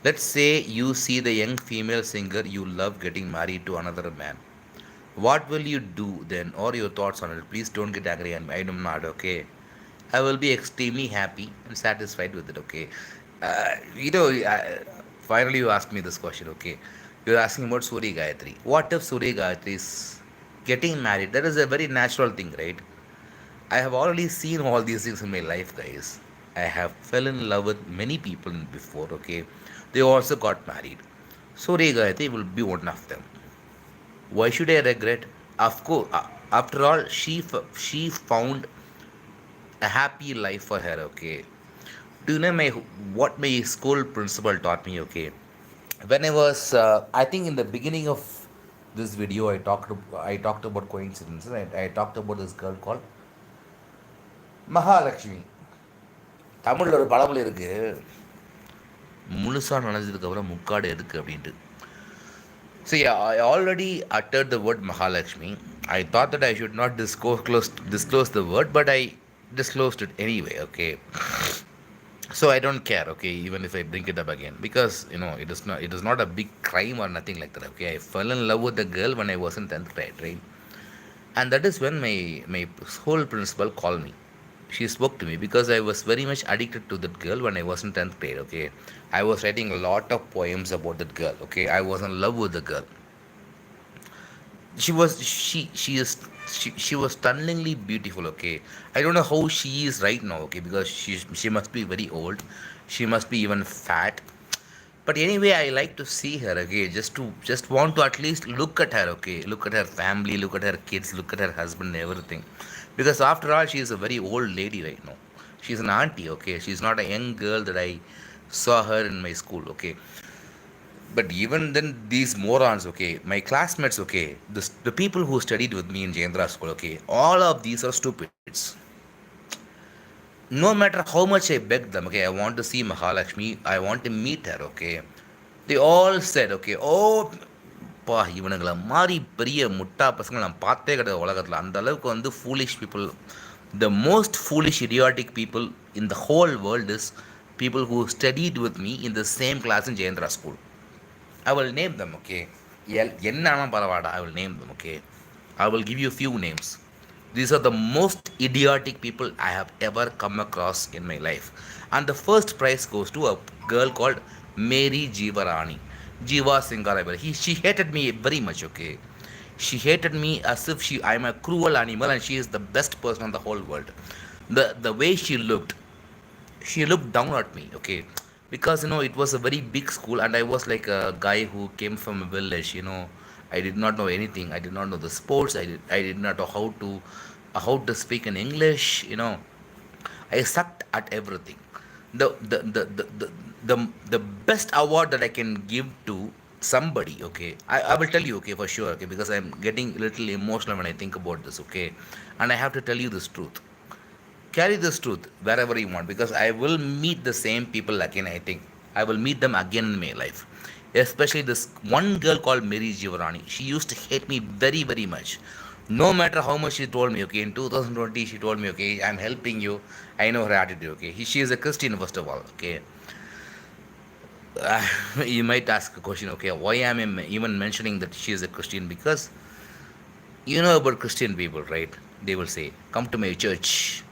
Let's say you see the young female singer you love getting married to another man. What will you do then, or your thoughts on it? Please don't get angry on me. I am not, okay? I will be extremely happy and satisfied with it, okay? Finally, you asked me this question, okay? You're asking about Surya Gayatri. What if Surya Gayatri is getting married? That is a very natural thing, right? I have already seen all these things in my life, guys. I have fell in love with many people before, okay? They also got married. So Gayatri will be one of them. Why should I regret? Of course, after all, she found a happy life for her. Okay. Do you know what my school principal taught me? Okay. When I was, I think in the beginning of this video, I talked about coincidences. I talked about this girl called Mahalakshmi. தமிழில் ஒரு பழமொழி இருக்கு, முழுசாக நனைஞ்சதுக்கப்புறம் முக்காடு எதுக்கு அப்படின்ட்டு. See, I already uttered the word Mahalakshmi. I thought that I should not disclose the word, but I disclosed it anyway, okay? So I don't care, okay, even if I bring it up again, because it is not a big crime or nothing like that, okay? I fell in love with the girl when I was in 10th grade, right? And that is when my whole principal called me. She spoke to me because I was very much addicted to that girl when I was in 10th grade, okay? I was writing a lot of poems about that girl, okay? I was in love with the girl. She was stunningly beautiful, okay? I don't know how she is right now, okay, because she must be very old. She must be even fat. But anyway, I like to see her, okay, just want to at least look at her, okay, look at her family, look at her kids, look at her husband, everything, because after all, she is a very old lady right now. She's an auntie, okay? She's not a young girl that I saw her in my school, okay? But even then, these morons, okay, my classmates, okay, the people who studied with me in Jayendra school, okay, all of these are stupids. No matter how much I begged them, okay, I want to see Mahalakshmi, I want to meet her, okay, they all said, okay, oh, பா இவனுங்களை மாதிரி பெரிய முட்டா பசங்களை நான் பார்த்தே கிடையாது உலகத்தில். அந்த அளவுக்கு வந்து foolish people, the most foolish idiotic people in the whole world is people who studied with me in the same class in Jayendra school. I will name them, okay? என்னன்னா பரவாடா, I will name them, okay? I will give you a few names. These are the most idiotic people I have ever come across in my life. And the first prize goes to a girl called Mary Jeevarani. Jiva Singaraibar. She hated me very much, okay? She hated me as if I'm a cruel animal and she is the best person in the whole world. The way she looked down at me, okay? Because it was a very big school and I was like a guy who came from a village, I did not know anything. I did not know the sports. I did not know how to speak in English. I sucked at everything. The the the the the, the, the best award that I can give to somebody, okay, I will tell you, okay, for sure, okay, because I'm getting a little emotional when I think about this, okay, and I have to tell you this truth. Carry this truth wherever you want, because I will meet the same people again. I think I will meet them again in my life. Especially this one girl called Mary Jivarani. She used to hate me very, very much. No matter how much she told me, okay, in 2020, she told me, okay, I'm helping you. I know her attitude, okay. She is a Christian, first of all, okay. You might ask a question, okay, why am I even mentioning that she is a Christian? Because you know about Christian people, right? They will say, come to my church.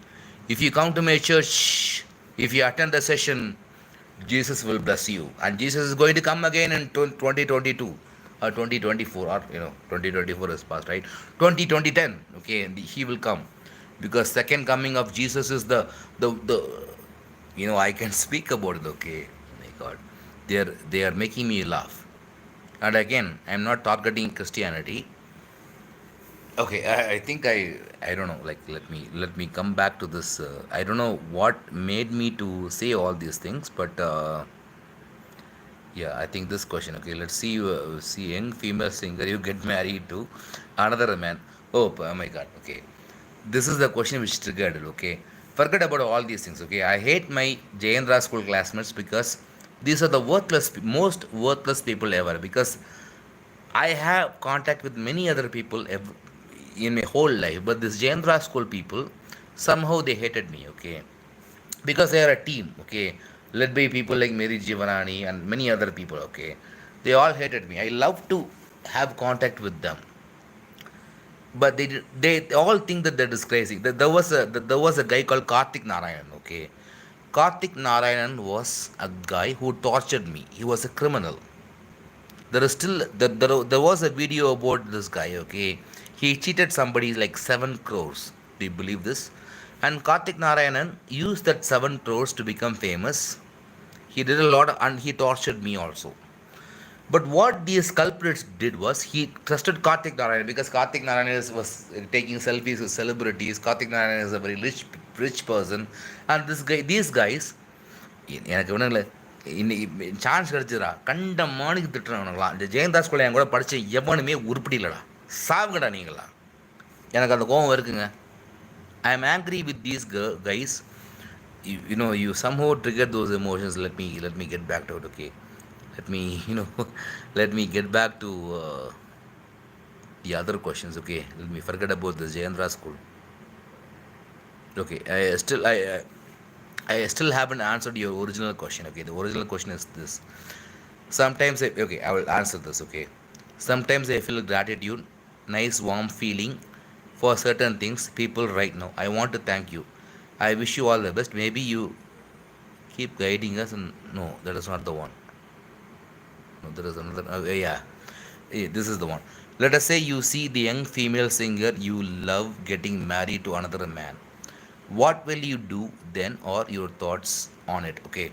If you come to my church, if you attend the session, Jesus will bless you. And Jesus is going to come again in 2022 or 2024, or 2024 is past, right? 2010, okay, and he will come. Because second coming of Jesus is the I can speak about it, okay? My God. They are making me laugh. And again, I'm not targeting Christianity. Okay, I think I don't know. Like, let me come back to this. I don't know what made me to say all these things, but yeah, I think this question. Okay, let's see. See, young female singer, you get married to another man. Oh my God. Okay, this is the question which triggered it. Okay, forget about all these things. Okay, I hate my Jayendra school classmates because these are the most worthless people ever. Because I have contact with many other people in my whole life, but this Jayendra school people, somehow they hated me, okay? Because they are a team, okay, led by people like Mary Jivanani and many other people, okay? They all hated me. I love to have contact with them, but they all think that that is crazy. There was a guy called Karthik Narayan, okay? Karthik Narayan was a guy who tortured me. He was a criminal. There was a video about this guy, okay? He cheated somebody like 7 crores. Do you believe this? And Karthik Narayanan used that 7 crores to become famous. He did a lot, and he tortured me also. But what these culprits did was he trusted Karthik Narayan because Karthik Narayan was taking selfies with celebrities. Karthik Narayan is a very rich person, and these guys, எனக்கு ஒன்றும் இல்லை, இன்னைக்கு chance கிடச்சிடா கண்ட மாணிக்கு திட்டுறவனுங்களாம். இந்த ஜெயந்தாஸ் கூட என் கூட படித்த எவனுமே உருப்படி இல்லைடா, சாவுங்கடா நீங்களா. எனக்கு அந்த கோபம் இருக்குங்க. ஐ am angry with these guys. You somehow trigger those emotions. Let me get back to it, okay. Let me let me get back to the other questions, okay. Let me forget about the Jayendra school. Okay, I still haven't answered your original question, okay. The original question is this. Sometimes I will answer this, okay. Sometimes I feel gratitude, nice warm feeling for certain things, people right now. I want to thank you. I wish you all the best. Maybe you keep guiding us. And no, that is not the one. No, there is another. Yeah. This is the one. Let us say you see the young female singer you love getting married to another man. What will you do then, or your thoughts on it? Okay.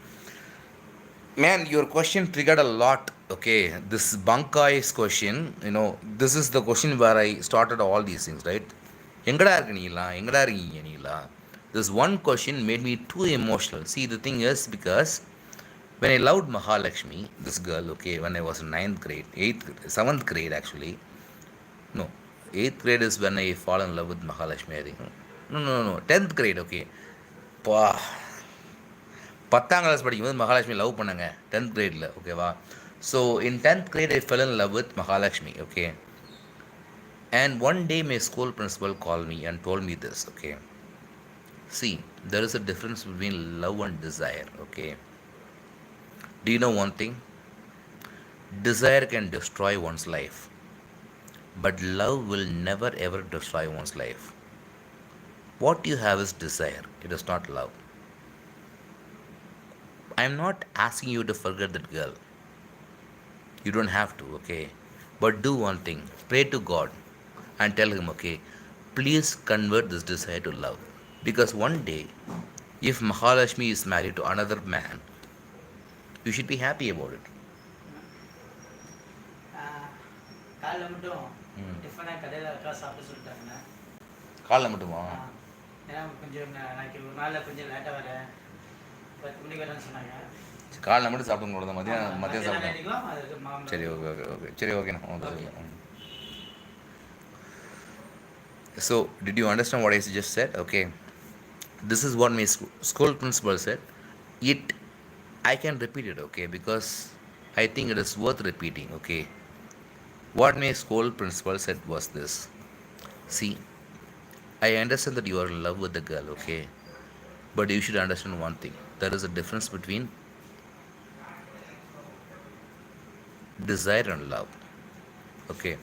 Man, your question triggered a lot. Okay. This Bankai's question, this is the question where I started all these things, right? எங்கடா இருக்கு நீங்களா, எங்கடா இருக்கீங்க நீங்களா? This one question made me too emotional. See, the thing is, because when I loved Mahalakshmi, this girl, okay, when I was in 9th grade, 7th grade actually. No, 8th grade is when I fall in love with Mahalakshmi, I think. No, 10th grade, okay. பா 10th class படிக்கும்போது Mahalakshmi love பண்ணாங்க 10th கிரேடில், ஓகேவா. So in 10th grade I fell in love with Mahalakshmi, okay. And one day my school principal called me and told me this, okay. See, there is a difference between love and desire, okay. Do you know one thing? Desire can destroy one's life, but love will never ever destroy one's life. What you have is desire, it is not love. I am not asking you to forget that girl. You don't have to, okay. But do one thing, pray to God and tell him, okay, please convert this desire to love. Because one day, if Mahalakshmi is married to another man, you should be happy about it. காலைல மட்டும் டிஃபனாக கடையில் இருக்கா சாப்பிட சொல்லிட்டாங்கண்ணா. காலைல மட்டுமா? ஏன்னா கொஞ்சம் நாளைக்கு ஒரு நாளில் கொஞ்சம் லேட்டாக வரேன், 10 மணிக்கு வரேன்னு சொன்னாங்க. காலைல மட்டும் சாப்பிடுங்க, மதியம் சாப்பிடுங்க. நினைக்கலாம் அது மாமனார். சரி, ஓகே சரி, ஓகேண்ணா. So, did you understand what I just said? Okay. This is what my school principal said. I can repeat it, okay, because I think it is worth repeating, okay. What my school principal said was this. See, I understand that you are in love with the girl, okay, but you should understand one thing. There is a difference between desire and love, okay.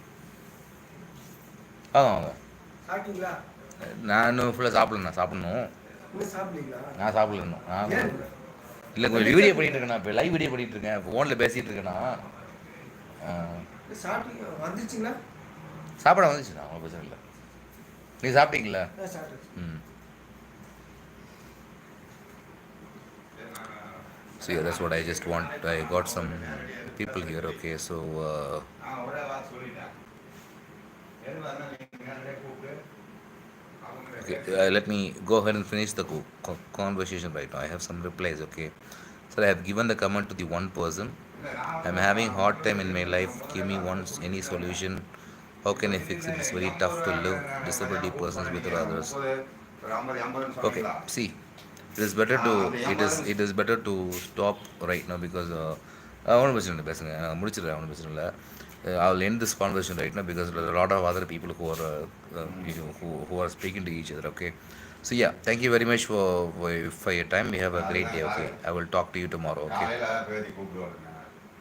சாப்பிட்டீங்களா? நான் ஃபுல்லாக சாப்பிடணும். நான் சாப்பிடணும். இல்லை, கொஞ்சம் video பண்ணிட்டு இருக்கேண்ணா, இப்போ லைவ் வீடியோ பண்ணிட்டு இருக்கேன், ஃபோனில் பேசிகிட்டு இருக்கேண்ணா. சாப்பிட்டீங்க வந்துச்சுங்களா? சாப்பிட வந்துச்சுண்ணா, அவ்வளோ பிரச்சனை இல்லை. நீங்கள் சாப்பிட்டீங்களா? So yeah, that's what I just want. I got some people here, okay, so okay, let me go ahead and finish the conversation right now. I have some replies, okay. So I have given the comment to the one person. I'm having hard time in my life. Give me any solution. How can I fix it? It's very tough to live disability persons with others. Okay, see, it is better to stop right now because ஒன்றும் பிரச்சனை இல்லை, பேசுங்க, நான் முடிச்சிடுறேன், ஒன்றும் பிரச்சனை இல்லை. I will end this conversation right now because there are a lot of other people who are speaking to each other, okay. So yeah, thank you very much for your time. We have a great day, okay. I will talk to you tomorrow, okay.